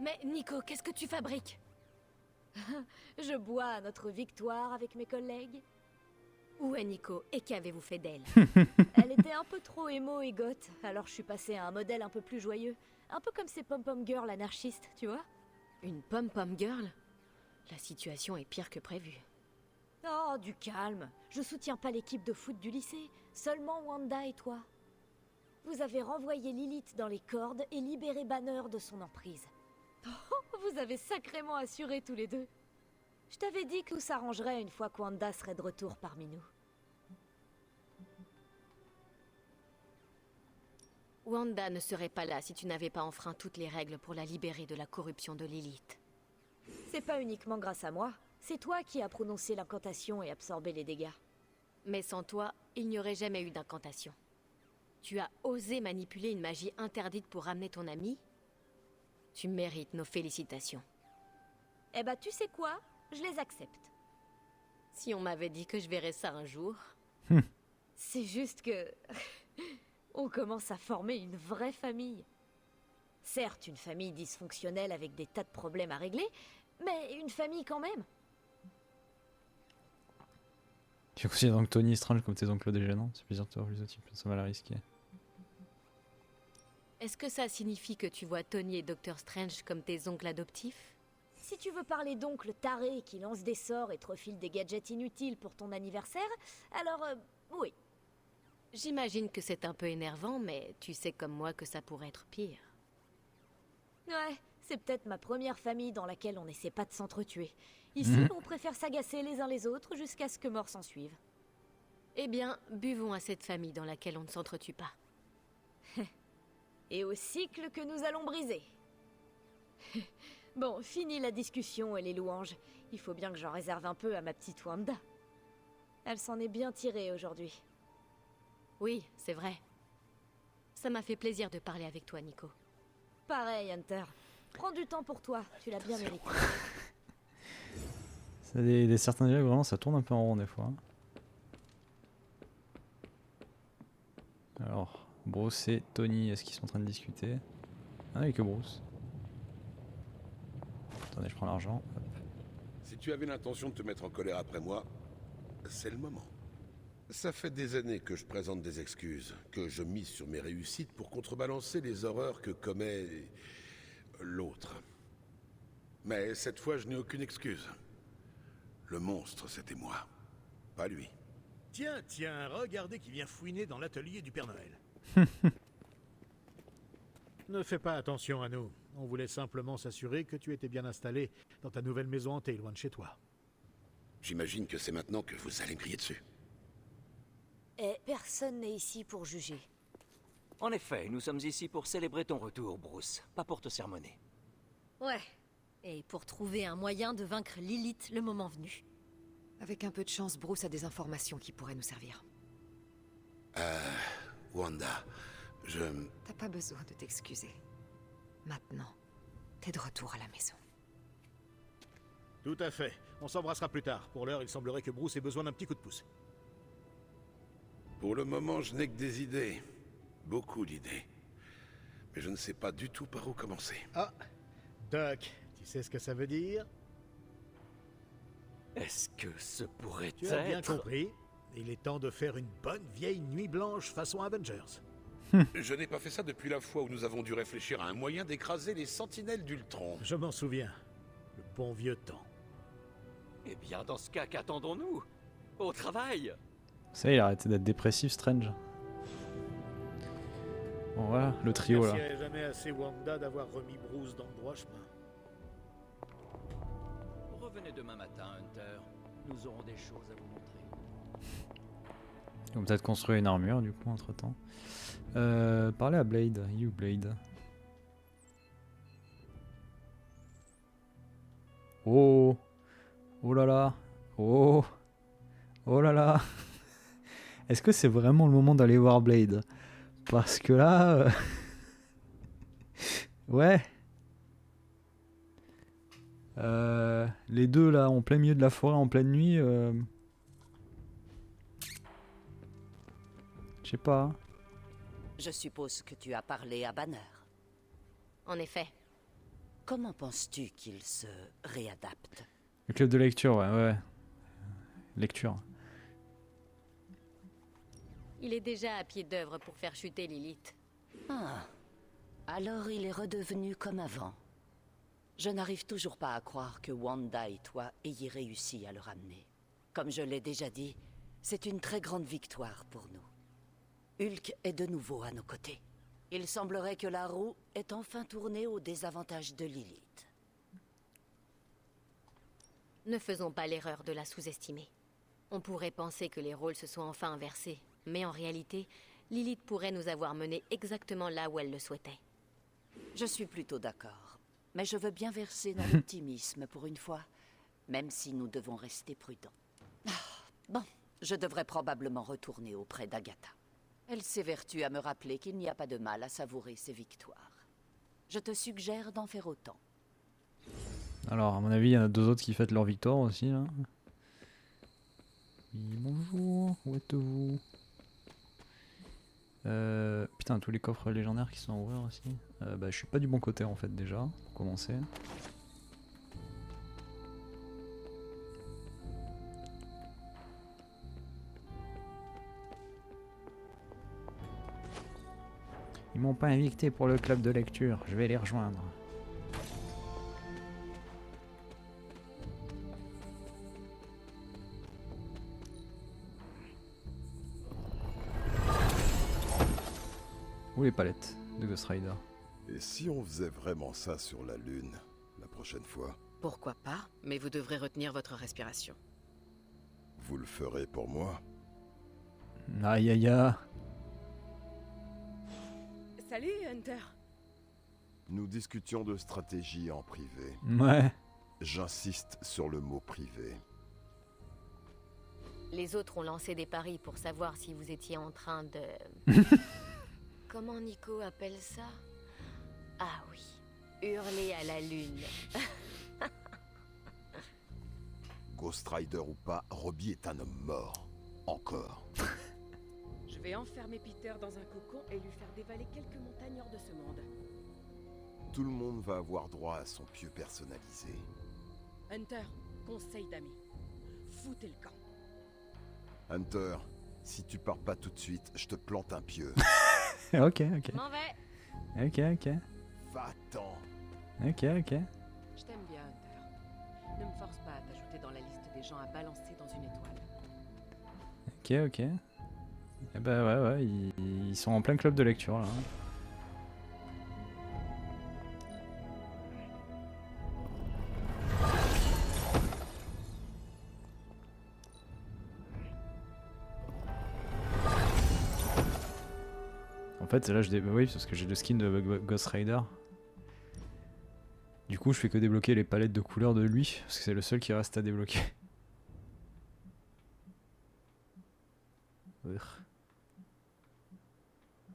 Mais Nico, qu'est-ce que tu fabriques? Je bois à notre victoire avec mes collègues. Où est Nico et qu'avez-vous fait d'elle? Elle était un peu trop émo et goth, alors je suis passée à un modèle un peu plus joyeux. Un peu comme ces pom-pom girls anarchistes, tu vois? Une pom-pom girl? La situation est pire que prévu. Oh, du calme. Je soutiens pas l'équipe de foot du lycée, seulement Wanda et toi. Vous avez renvoyé Lilith dans les cordes et libéré Banner de son emprise. Oh, vous avez sacrément assuré tous les deux. Je t'avais dit que tout s'arrangerait une fois que Wanda serait de retour parmi nous. Wanda ne serait pas là si tu n'avais pas enfreint toutes les règles pour la libérer de la corruption de Lilith. C'est pas uniquement grâce à moi. C'est toi qui as prononcé l'incantation et absorbé les dégâts. Mais sans toi, il n'y aurait jamais eu d'incantation. Tu as osé manipuler une magie interdite pour ramener ton ami? Tu mérites nos félicitations. Eh bah, tu sais quoi? Je les accepte. Si on m'avait dit que je verrais ça un jour... C'est juste que... on commence à former une vraie famille. Certes, une famille dysfonctionnelle avec des tas de problèmes à régler, mais une famille quand même. Tu considères donc Tony et Strange comme tes oncles dégénants? C'est plaisir de te revoir les types, ça va la risquer. Est-ce que ça signifie que tu vois Tony et Doctor Strange comme tes oncles adoptifs? Si tu veux parler d'oncle taré qui lance des sorts et te refile des gadgets inutiles pour ton anniversaire, alors oui. J'imagine que c'est un peu énervant, mais tu sais comme moi que ça pourrait être pire. Ouais, c'est peut-être ma première famille dans laquelle on n'essaie pas de s'entretuer. Ici, on préfère s'agacer les uns les autres jusqu'à ce que mort s'en suive. Eh bien, buvons à cette famille dans laquelle on ne s'entretue pas. Et au cycle que nous allons briser. Bon, fini la discussion et les louanges. Il faut bien que j'en réserve un peu à ma petite Wanda. Elle s'en est bien tirée aujourd'hui. Oui, c'est vrai. Ça m'a fait plaisir de parler avec toi, Nico. Pareil, Hunter. Prends du temps pour toi, tu l'as bien mérité. Ça des certains dialogues, vraiment, ça tourne un peu en rond des fois. Alors, Bruce et Tony, est-ce qu'ils sont en train de discuter? Ah, il n'y a que Bruce. Attendez, je prends l'argent. Si tu avais l'intention de te mettre en colère après moi, c'est le moment. Ça fait des années que je présente des excuses, que je mise sur mes réussites pour contrebalancer les horreurs que commet l'autre. Mais cette fois, je n'ai aucune excuse. Le monstre, c'était moi, pas lui. Tiens, regardez qui vient fouiner dans l'atelier du Père Noël. Ne fais pas attention à nous. On voulait simplement s'assurer que tu étais bien installé dans ta nouvelle maison hantée, loin de chez toi. J'imagine que c'est maintenant que vous allez me crier dessus. Et personne n'est ici pour juger. En effet, nous sommes ici pour célébrer ton retour, Bruce, pas pour te sermonner. Ouais. Et pour trouver un moyen de vaincre Lilith le moment venu. Avec un peu de chance, Bruce a des informations qui pourraient nous servir. Wanda, T'as pas besoin de t'excuser. Maintenant, t'es de retour à la maison. Tout à fait. On s'embrassera plus tard. Pour l'heure, il semblerait que Bruce ait besoin d'un petit coup de pouce. Pour le moment, je n'ai que des idées. Beaucoup d'idées. Mais je ne sais pas du tout par où commencer. Ah, Doc, tu sais ce que ça veut dire? Est-ce que ce pourrait être... Tu as bien compris. Il est temps de faire une bonne vieille nuit blanche façon Avengers. Je n'ai pas fait ça depuis la fois où nous avons dû réfléchir à un moyen d'écraser les sentinelles d'Ultron. Je m'en souviens. Le bon vieux temps. Eh bien, dans ce cas, qu'attendons-nous? Au travail! Ça y est, il a arrêté d'être dépressif, Strange. Bon voilà, le trio là. Je ne jamais assez Wanda d'avoir remis Bruce dans le droit chemin. Revenez demain matin, Hunter. Nous aurons des choses à vous montrer. Ils vont peut-être construire une armure du coup entre temps. Parlez à Blade, you Blade. Oh, oh là là, oh, oh là là. Est-ce que c'est vraiment le moment d'aller voir Blade? Parce que là, ouais. Les deux là, en plein milieu de la forêt, en pleine nuit. Je sais pas. Je suppose que tu as parlé à Banner. En effet. Comment penses-tu qu'il se réadapte? Le club de lecture, ouais. Lecture. Il est déjà à pied d'œuvre pour faire chuter Lilith. Ah. Alors il est redevenu comme avant. Je n'arrive toujours pas à croire que Wanda et toi ayez réussi à le ramener. Comme je l'ai déjà dit, c'est une très grande victoire pour nous. Hulk est de nouveau à nos côtés. Il semblerait que la roue est enfin tournée au désavantage de Lilith. Ne faisons pas l'erreur de la sous-estimer. On pourrait penser que les rôles se sont enfin inversés, mais en réalité, Lilith pourrait nous avoir menés exactement là où elle le souhaitait. Je suis plutôt d'accord, mais je veux bien verser dans l'optimisme pour une fois, même si nous devons rester prudents. Bon, je devrais probablement retourner auprès d'Agatha. Elle s'évertue à me rappeler qu'il n'y a pas de mal à savourer ses victoires. Je te suggère d'en faire autant. Alors, à mon avis, il y en a deux autres qui fêtent leur victoire aussi. Là. Oui, bonjour, où êtes-vous? Putain, tous les coffres légendaires qui sont à ouvrir aussi. Je suis pas du bon côté en fait déjà, pour commencer. Ils m'ont pas invité pour le club de lecture, je vais les rejoindre. Où les palettes de Ghost Rider? Et si on faisait vraiment ça sur la Lune, la prochaine fois? Pourquoi pas, mais vous devrez retenir votre respiration. Vous le ferez pour moi? Aïe aïe aïe. Salut, Hunter. Nous discutions de stratégie en privé. Ouais. J'insiste sur le mot privé. Les autres ont lancé des paris pour savoir si vous étiez en train de... Comment Nico appelle ça? Ah oui, hurler à la lune. Ghost Rider ou pas, Robbie est un homme mort. Encore. Je vais enfermer Peter dans un cocon et lui faire dévaler quelques montagnes hors de ce monde. Tout le monde va avoir droit à son pieu personnalisé. Hunter, conseil d'amis. Foutez le camp. Hunter, si tu pars pas tout de suite, je te plante un pieu. Ok. M'en vais. Ok. Va-t'en. Ok. Je t'aime bien, Hunter. Ne me force pas à t'ajouter dans la liste des gens à balancer dans une étoile. Ok. Eh ben ouais, ils sont en plein club de lecture là. En fait, là oui, parce que j'ai le skin de Ghost Rider. Du coup, je fais que débloquer les palettes de couleurs de lui, parce que c'est le seul qui reste à débloquer.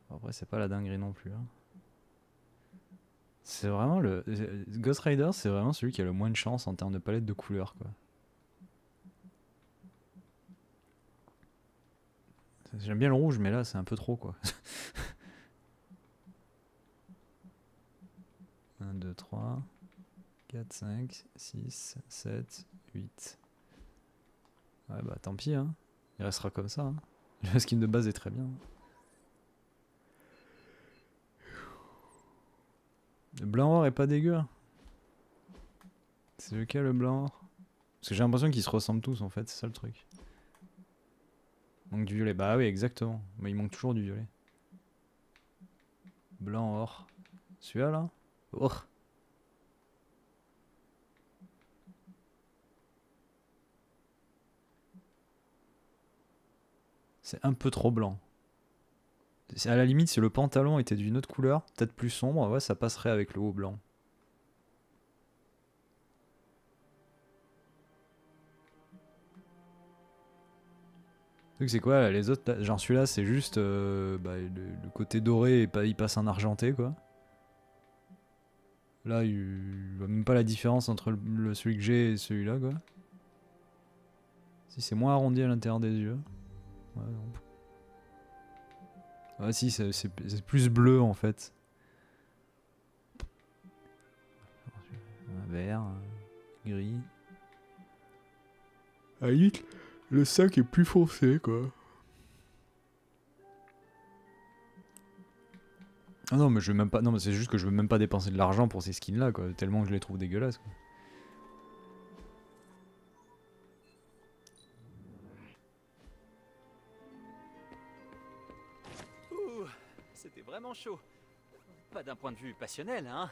Après, c'est pas la dinguerie non plus. Hein. C'est vraiment le... Ghost Rider, c'est vraiment celui qui a le moins de chance en termes de palette de couleurs, quoi. J'aime bien le rouge, mais là, c'est un peu trop, quoi. 1, 2, 3, 4, 5, 6, 7, 8. Ouais, bah tant pis, hein. Il restera comme ça. Hein. Le skin de base est très bien. Le blanc-or est pas dégueu. C'est lequel le blanc-or? Parce que j'ai l'impression qu'ils se ressemblent tous en fait, c'est ça le truc. Il manque du violet. Bah oui, exactement. Mais il manque toujours du violet. Blanc-or. Celui-là là? Oh. C'est un peu trop blanc. À la limite, si le pantalon était d'une autre couleur, peut-être plus sombre, ouais, ça passerait avec le haut blanc. Le truc c'est quoi là, les autres, là, genre celui-là c'est juste le côté doré et il passe en argenté quoi. Là il voit même pas la différence entre celui que j'ai et celui-là quoi. Si c'est moins arrondi à l'intérieur des yeux. Ouais, non. Ah si, c'est plus bleu en fait. Un vert, un gris. Ah, le sac est plus foncé quoi. Ah non mais je veux même pas. Non mais c'est juste que je veux même pas dépenser de l'argent pour ces skins là quoi. Tellement que je les trouve dégueulasses quoi. C'était vraiment chaud. Pas d'un point de vue passionnel, hein.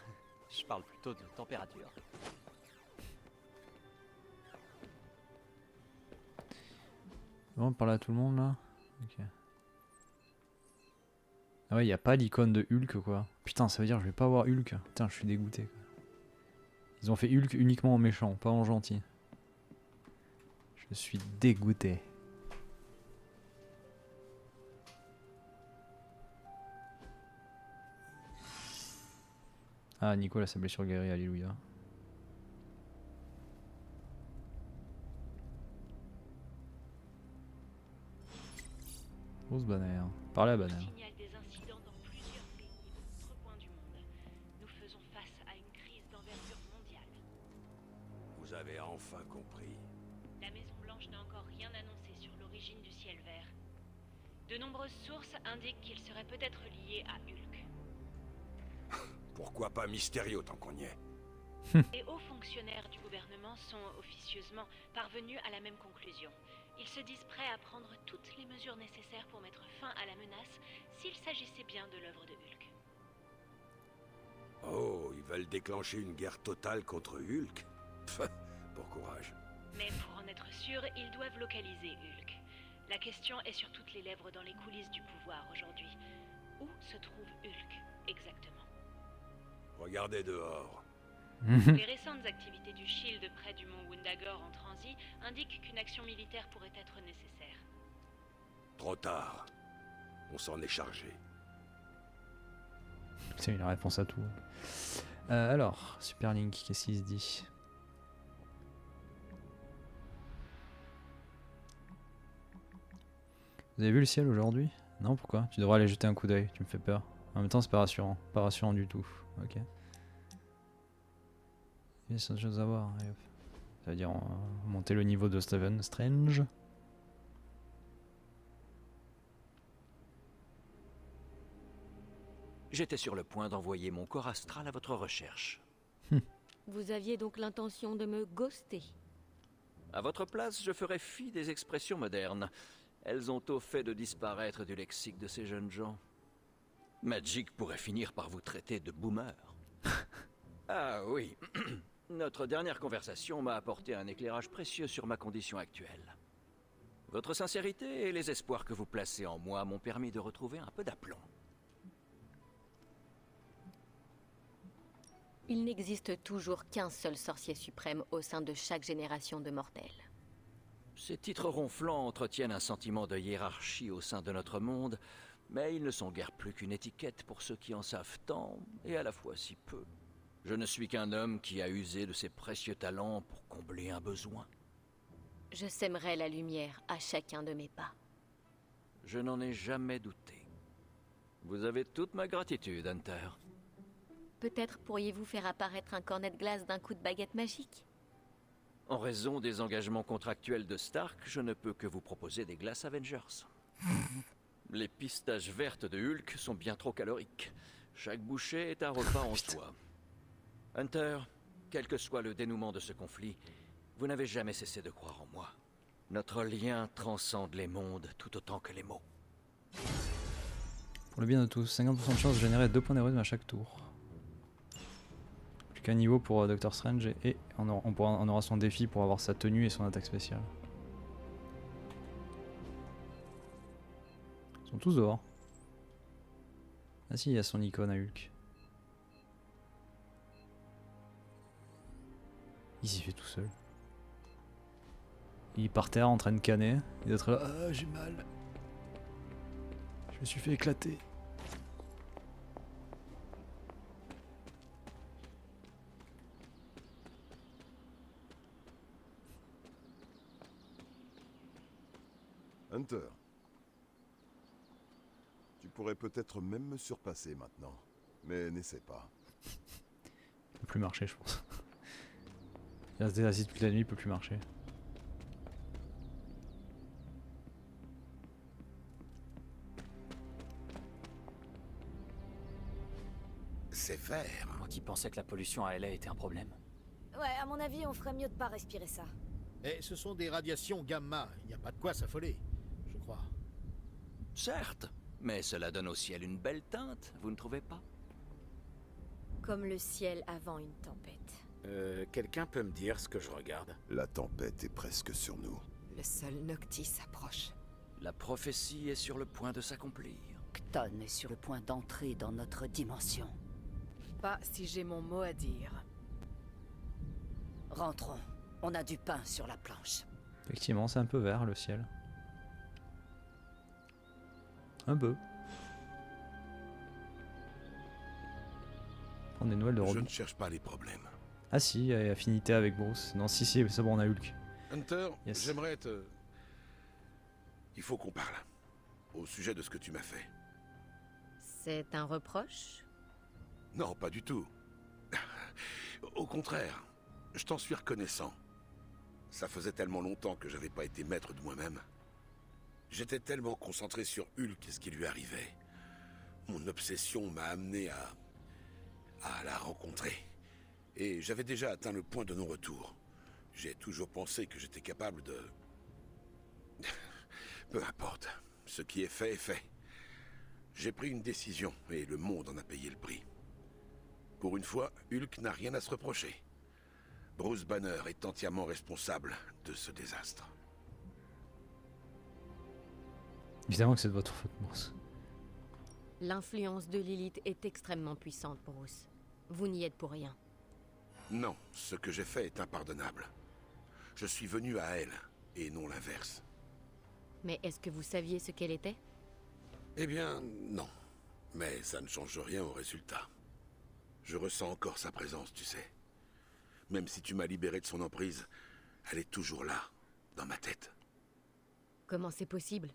Je parle plutôt de température. Bon, on parle à tout le monde là. Ok. Ah ouais, y a pas l'icône de Hulk quoi. Putain, ça veut dire que je vais pas avoir Hulk. Putain, je suis dégoûté quoi. Ils ont fait Hulk uniquement en méchant, pas en gentil. Je suis dégoûté. Ah, Nico, là, sa blessure guérie, alléluia. Grosse bannière. Parlez à bannière. Il y a des incidents dans plusieurs pays aux quatre coins du monde. Nous faisons face à une crise d'envergure mondiale. Vous avez enfin compris. La Maison Blanche n'a encore rien annoncé sur l'origine du ciel vert. De nombreuses sources indiquent qu'il serait peut-être lié à Hulk. Pourquoi pas Mysterio tant qu'on y est? Les hauts fonctionnaires du gouvernement sont officieusement parvenus à la même conclusion. Ils se disent prêts à prendre toutes les mesures nécessaires pour mettre fin à la menace s'il s'agissait bien de l'œuvre de Hulk. Oh, ils veulent déclencher une guerre totale contre Hulk? Bon courage. Mais pour en être sûr, ils doivent localiser Hulk. La question est sur toutes les lèvres dans les coulisses du pouvoir aujourd'hui. Où se trouve Hulk exactement? Regardez dehors. Les récentes activités du Shield près du mont Wundagore en transit indiquent qu'une action militaire pourrait être nécessaire. Trop tard. On s'en est chargé. C'est une réponse à tout. Alors, Super Link, qu'est-ce qu'il se dit? Vous avez vu le ciel aujourd'hui? Non, pourquoi? Tu devrais aller jeter un coup d'œil, tu me fais peur. En même temps, c'est pas rassurant. Pas rassurant du tout. Ok. Il y a cette chose à voir. Ça veut dire monter le niveau de Stephen Strange. J'étais sur le point d'envoyer mon corps astral à votre recherche. Vous aviez donc l'intention de me ghoster? À votre place, je ferais fi des expressions modernes. Elles ont au fait de disparaître du lexique de ces jeunes gens. Magic pourrait finir par vous traiter de boomer. Ah oui. Notre dernière conversation m'a apporté un éclairage précieux sur ma condition actuelle. Votre sincérité et les espoirs que vous placez en moi m'ont permis de retrouver un peu d'aplomb. Il n'existe toujours qu'un seul sorcier suprême au sein de chaque génération de mortels. Ces titres ronflants entretiennent un sentiment de hiérarchie au sein de notre monde, mais ils ne sont guère plus qu'une étiquette pour ceux qui en savent tant et à la fois si peu. Je ne suis qu'un homme qui a usé de ses précieux talents pour combler un besoin. Je sèmerai la lumière à chacun de mes pas. Je n'en ai jamais douté. Vous avez toute ma gratitude, Hunter. Peut-être pourriez-vous faire apparaître un cornet de glace d'un coup de baguette magique? En raison des engagements contractuels de Stark, je ne peux que vous proposer des glaces Avengers. Les pistaches vertes de Hulk sont bien trop caloriques. Chaque bouchée est un repas en soi. Hunter, quel que soit le dénouement de ce conflit, vous n'avez jamais cessé de croire en moi. Notre lien transcende les mondes tout autant que les mots. Pour le bien de tous, 50% de chance de générer 2 points d'héroïsme à chaque tour. Plus qu'un niveau pour Doctor Strange et on aura son défi pour avoir sa tenue et son attaque spéciale. Ils sont tous dehors. Ah si, il y a son icône à Hulk. Il s'y fait tout seul. Il est par terre en train de canner. Et d'être là, ah j'ai mal. Je me suis fait éclater. Hunter. Tu pourrais peut-être même me surpasser maintenant. Mais n'essaie pas. Il peut plus marcher, je pense. Il reste assis toute la nuit, il peut plus marcher. C'est vert. Moi qui pensais que la pollution à LA était un problème. Ouais, à mon avis, on ferait mieux de pas respirer ça. Eh, ce sont des radiations gamma. Il n'y a pas de quoi s'affoler, je crois. Certes, mais cela donne au ciel une belle teinte, vous ne trouvez pas? Comme le ciel avant une tempête. Quelqu'un peut me dire ce que je regarde? La tempête est presque sur nous. Le sol Noctis s'approche. La prophétie est sur le point de s'accomplir. Cton est sur le point d'entrer dans notre dimension. Pas si j'ai mon mot à dire. Rentrons. On a du pain sur la planche. Effectivement, c'est un peu vert le ciel. Un peu. Prendre des nouvelles de Robin. Je ne cherche pas les problèmes. Ah si, il y a affinité avec Bruce. Non, si, c'est bon, on a Hulk. Hunter, Yes. j'aimerais te... Il faut qu'on parle. Au sujet de ce que tu m'as fait. C'est un reproche? Non, pas du tout. Au contraire, je t'en suis reconnaissant. Ça faisait tellement longtemps que j'avais pas été maître de moi-même. J'étais tellement concentré sur Hulk et ce qui lui arrivait. Mon obsession m'a amené à la rencontrer. Et j'avais déjà atteint le point de non-retour. J'ai toujours pensé que j'étais capable de... Peu importe. Ce qui est fait. J'ai pris une décision et le monde en a payé le prix. Pour une fois, Hulk n'a rien à se reprocher. Bruce Banner est entièrement responsable de ce désastre. Évidemment que c'est de votre faute, Bruce. L'influence de Lilith est extrêmement puissante, Bruce. Vous n'y êtes pour rien. Non, ce que j'ai fait est impardonnable. Je suis venu à elle, et non l'inverse. Mais est-ce que vous saviez ce qu'elle était? Eh bien, non. Mais ça ne change rien au résultat. Je ressens encore sa présence, tu sais. Même si tu m'as libéré de son emprise, elle est toujours là, dans ma tête. Comment c'est possible?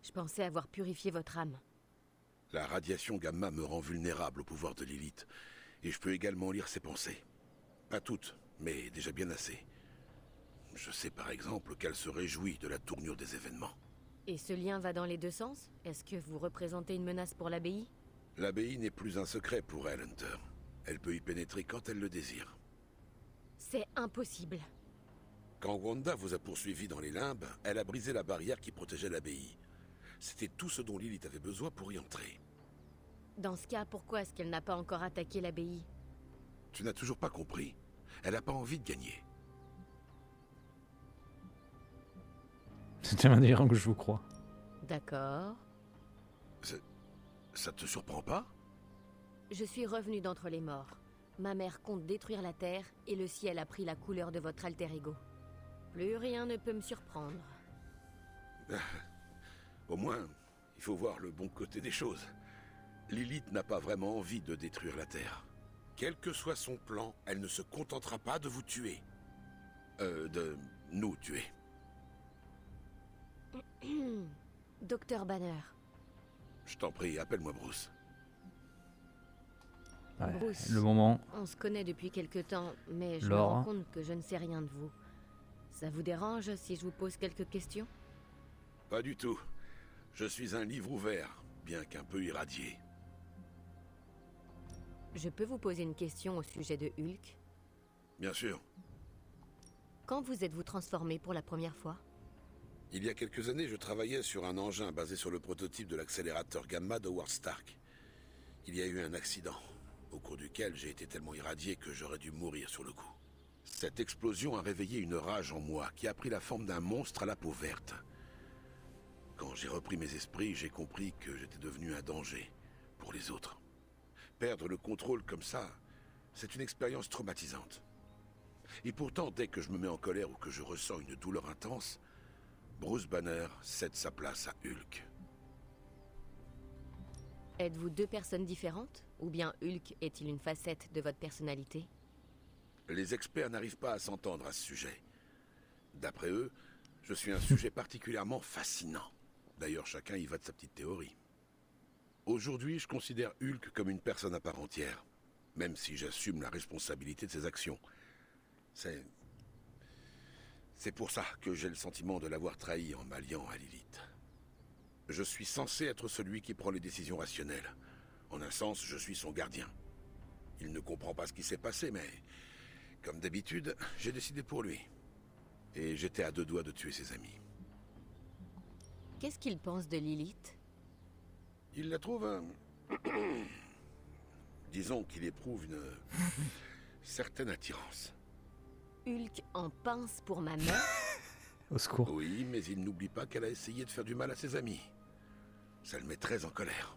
Je pensais avoir purifié votre âme. La radiation gamma me rend vulnérable au pouvoir de Lilith, et je peux également lire ses pensées. Pas toutes, mais déjà bien assez. Je sais par exemple qu'elle se réjouit de la tournure des événements. Et ce lien va dans les deux sens? Est-ce que vous représentez une menace pour l'abbaye? L'abbaye n'est plus un secret pour elle, Hunter. Elle peut y pénétrer quand elle le désire. C'est impossible. Quand Wanda vous a poursuivi dans les limbes, elle a brisé la barrière qui protégeait l'abbaye. C'était tout ce dont Lilith avait besoin pour y entrer. Dans ce cas, pourquoi est-ce qu'elle n'a pas encore attaqué l'abbaye? Tu n'as toujours pas compris. Elle n'a pas envie de gagner. C'est tellement délirant que je vous crois. D'accord. Ça te surprend pas? Je suis revenu d'entre les morts. Ma mère compte détruire la Terre et le ciel a pris la couleur de votre alter ego. Plus rien ne peut me surprendre. Au moins, il faut voir le bon côté des choses. Lilith n'a pas vraiment envie de détruire la Terre. Quel que soit son plan, elle ne se contentera pas de vous tuer. De nous tuer. Docteur Banner. Je t'en prie, appelle-moi Bruce. Ouais, Bruce, le moment. on se connaît depuis quelque temps, mais je me Laure. rends compte que je ne sais rien de vous. Ça vous dérange si je vous pose quelques questions? Pas du tout. Je suis un livre ouvert, bien qu'un peu irradié. Je peux vous poser une question au sujet de Hulk? Bien sûr. Quand vous êtes-vous transformé pour la première fois? Il y a quelques années, je travaillais sur un engin basé sur le prototype de l'accélérateur Gamma de Howard Stark. Il y a eu un accident, au cours duquel j'ai été tellement irradié que j'aurais dû mourir sur le coup. Cette explosion a réveillé une rage en moi qui a pris la forme d'un monstre à la peau verte. Quand j'ai repris mes esprits, j'ai compris que j'étais devenu un danger pour les autres. Perdre le contrôle comme ça, c'est une expérience traumatisante. Et pourtant, dès que je me mets en colère ou que je ressens une douleur intense, Bruce Banner cède sa place à Hulk. Êtes-vous deux personnes différentes? Ou bien Hulk est-il une facette de votre personnalité? Les experts n'arrivent pas à s'entendre à ce sujet. D'après eux, je suis un sujet particulièrement fascinant. D'ailleurs, chacun y va de sa petite théorie. Aujourd'hui, je considère Hulk comme une personne à part entière, même si j'assume la responsabilité de ses actions. C'est pour ça que j'ai le sentiment de l'avoir trahi en m'alliant à Lilith. Je suis censé être celui qui prend les décisions rationnelles. En un sens, je suis son gardien. Il ne comprend pas ce qui s'est passé, mais... comme d'habitude, j'ai décidé pour lui. Et j'étais à deux doigts de tuer ses amis. Qu'est-ce qu'il pense de Lilith? Il la trouve... disons qu'il éprouve une... certaine attirance. Hulk en pince pour ma mère? Au secours. Oui, mais il n'oublie pas qu'elle a essayé de faire du mal à ses amis. Ça le met très en colère.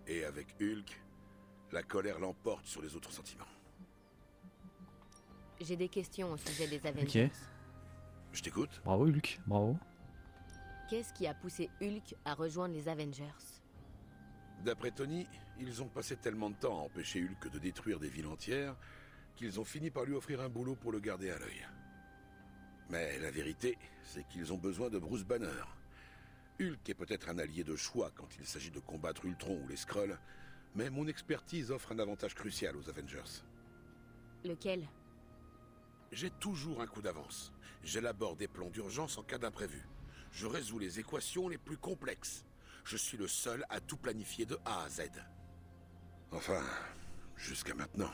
Et avec Hulk, la colère l'emporte sur les autres sentiments. J'ai des questions au sujet des Avengers. Ok. Je t'écoute. Bravo Hulk, bravo. Qu'est-ce qui a poussé Hulk à rejoindre les Avengers? D'après Tony, ils ont passé tellement de temps à empêcher Hulk de détruire des villes entières qu'ils ont fini par lui offrir un boulot pour le garder à l'œil. Mais la vérité, c'est qu'ils ont besoin de Bruce Banner. Hulk est peut-être un allié de choix quand il s'agit de combattre Ultron ou les Skrulls, mais mon expertise offre un avantage crucial aux Avengers. Lequel? J'ai toujours un coup d'avance. J'élabore des plans d'urgence en cas d'imprévu. Je résous les équations les plus complexes. Je suis le seul à tout planifier de A à Z. Enfin, jusqu'à maintenant.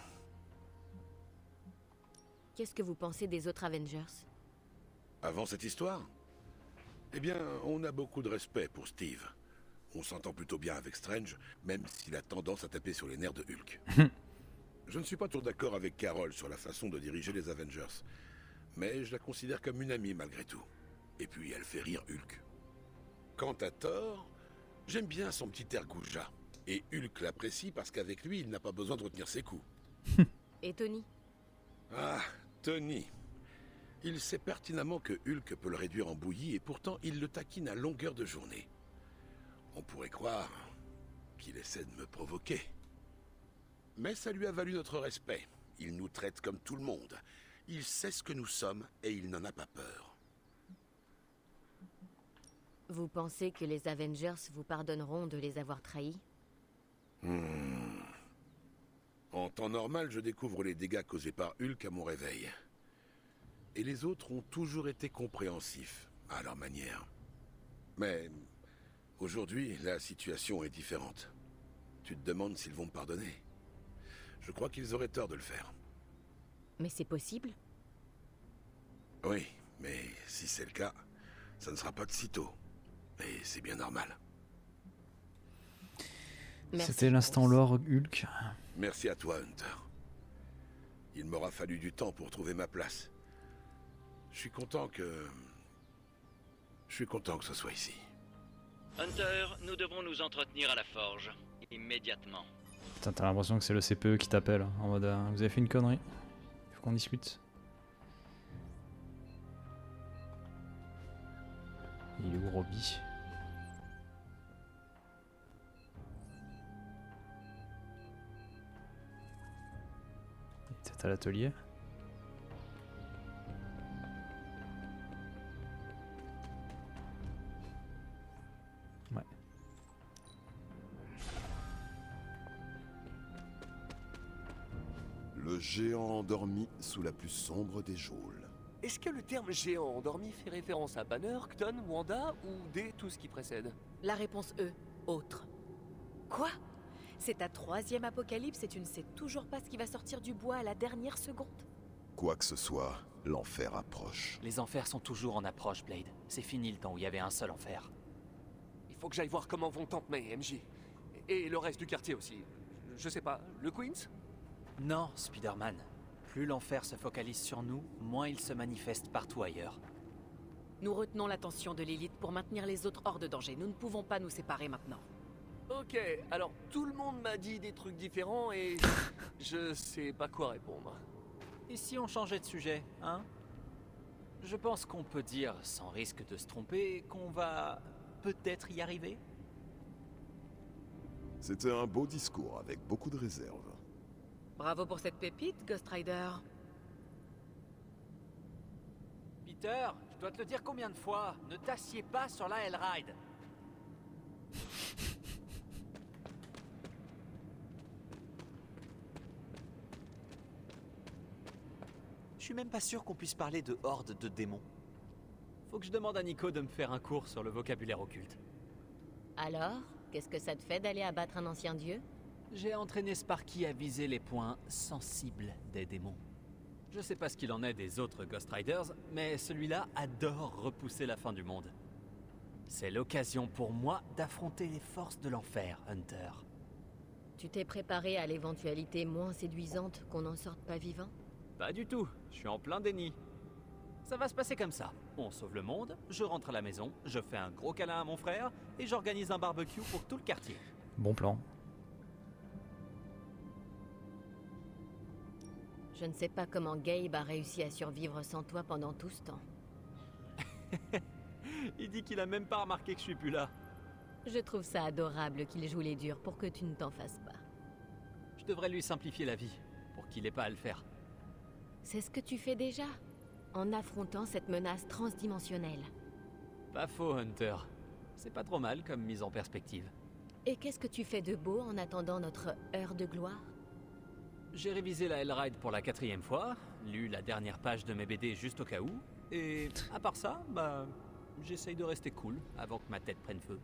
Qu'est-ce que vous pensez des autres Avengers? Avant cette histoire? Eh bien, on a beaucoup de respect pour Steve. On s'entend plutôt bien avec Strange, même s'il a tendance à taper sur les nerfs de Hulk. Je ne suis pas toujours d'accord avec Carol sur la façon de diriger les Avengers, mais je la considère comme une amie malgré tout. Et puis elle fait rire Hulk. Quant à Thor, j'aime bien son petit air goujat. Et Hulk l'apprécie parce qu'avec lui, il n'a pas besoin de retenir ses coups. Et Tony? Ah, Tony. Il sait pertinemment que Hulk peut le réduire en bouillie et pourtant il le taquine à longueur de journée. On pourrait croire qu'il essaie de me provoquer. Mais ça lui a valu notre respect. Il nous traite comme tout le monde. Il sait ce que nous sommes et il n'en a pas peur. Vous pensez que les Avengers vous pardonneront de les avoir trahis? En temps normal, je découvre les dégâts causés par Hulk à mon réveil. Et les autres ont toujours été compréhensifs, à leur manière. Mais aujourd'hui, la situation est différente. Tu te demandes s'ils vont me pardonner. Je crois qu'ils auraient tort de le faire. Mais c'est possible? Oui, mais si c'est le cas, ça ne sera pas de sitôt. Et c'est bien normal. C'était l'instant lore Hulk. Merci à toi, Hunter. Il m'aura fallu du temps pour trouver ma place. Je suis content que ce soit ici. Hunter, nous devons nous entretenir à la forge. Immédiatement. Putain, t'as l'impression que c'est le CPE qui t'appelle, en mode vous avez fait une connerie. Faut qu'on discute. Il est où Robbie? Il est peut-être à l'atelier. Ouais. Le géant endormi sous la plus sombre des geôles. Est-ce que le terme géant endormi fait référence à Banner, Kton, Wanda ou tout ce qui précède? La réponse E, autre. Quoi? C'est ta 3e apocalypse et tu ne sais toujours pas ce qui va sortir du bois à la dernière seconde. Quoi que ce soit, l'enfer approche. Les enfers sont toujours en approche, Blade. C'est fini le temps où il y avait un seul enfer. Il faut que j'aille voir comment vont Tante May, MJ. Et le reste du quartier aussi. Je sais pas, le Queens? Non, Spider-Man. Plus l'enfer se focalise sur nous, moins il se manifeste partout ailleurs. Nous retenons l'attention de Lilith pour maintenir les autres hors de danger. Nous ne pouvons pas nous séparer maintenant. Ok, alors tout le monde m'a dit des trucs différents et je sais pas quoi répondre. Et si on changeait de sujet, hein? Je pense qu'on peut dire, sans risque de se tromper, qu'on va peut-être y arriver. C'était un beau discours avec beaucoup de réserve. Bravo pour cette pépite, Ghost Rider. Peter, je dois te le dire combien de fois, ne t'assieds pas sur la Hellride. Je suis même pas sûr qu'on puisse parler de horde de démons. Faut que je demande à Nico de me faire un cours sur le vocabulaire occulte. Alors, qu'est-ce que ça te fait d'aller abattre un ancien dieu? J'ai entraîné Sparky à viser les points sensibles des démons. Je sais pas ce qu'il en est des autres Ghost Riders, mais celui-là adore repousser la fin du monde. C'est l'occasion pour moi d'affronter les forces de l'enfer, Hunter. Tu t'es préparé à l'éventualité moins séduisante qu'on n'en sorte pas vivant? Pas du tout, je suis en plein déni. Ça va se passer comme ça. On sauve le monde, je rentre à la maison, je fais un gros câlin à mon frère et j'organise un barbecue pour tout le quartier. Bon plan. Je ne sais pas comment Gabe a réussi à survivre sans toi pendant tout ce temps. Il dit qu'il a même pas remarqué que je suis plus là. Je trouve ça adorable qu'il joue les durs pour que tu ne t'en fasses pas. Je devrais lui simplifier la vie, pour qu'il ait pas à le faire. C'est ce que tu fais déjà, en affrontant cette menace transdimensionnelle. Pas faux, Hunter. C'est pas trop mal comme mise en perspective. Et qu'est-ce que tu fais de beau en attendant notre heure de gloire? J'ai révisé la Hellride pour la 4e fois, lu la dernière page de mes BD juste au cas où, et à part ça, bah, j'essaye de rester cool avant que ma tête prenne feu.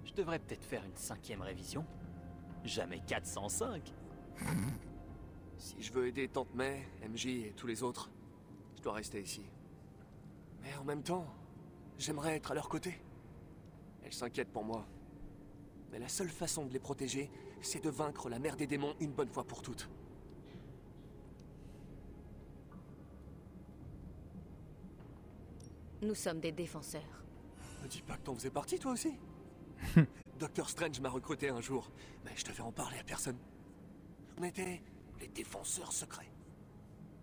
Je devrais peut-être faire une 5e révision. Jamais 405. Si je veux aider Tante May, MJ et tous les autres, je dois rester ici. Mais en même temps, j'aimerais être à leur côté. Elles s'inquiètent pour moi. Mais la seule façon de les protéger, c'est de vaincre la mère des démons une bonne fois pour toutes. Nous sommes des défenseurs. Me dis pas que t'en faisais partie toi aussi. Doctor Strange m'a recruté un jour, mais je devais en parler à personne. On était les défenseurs secrets.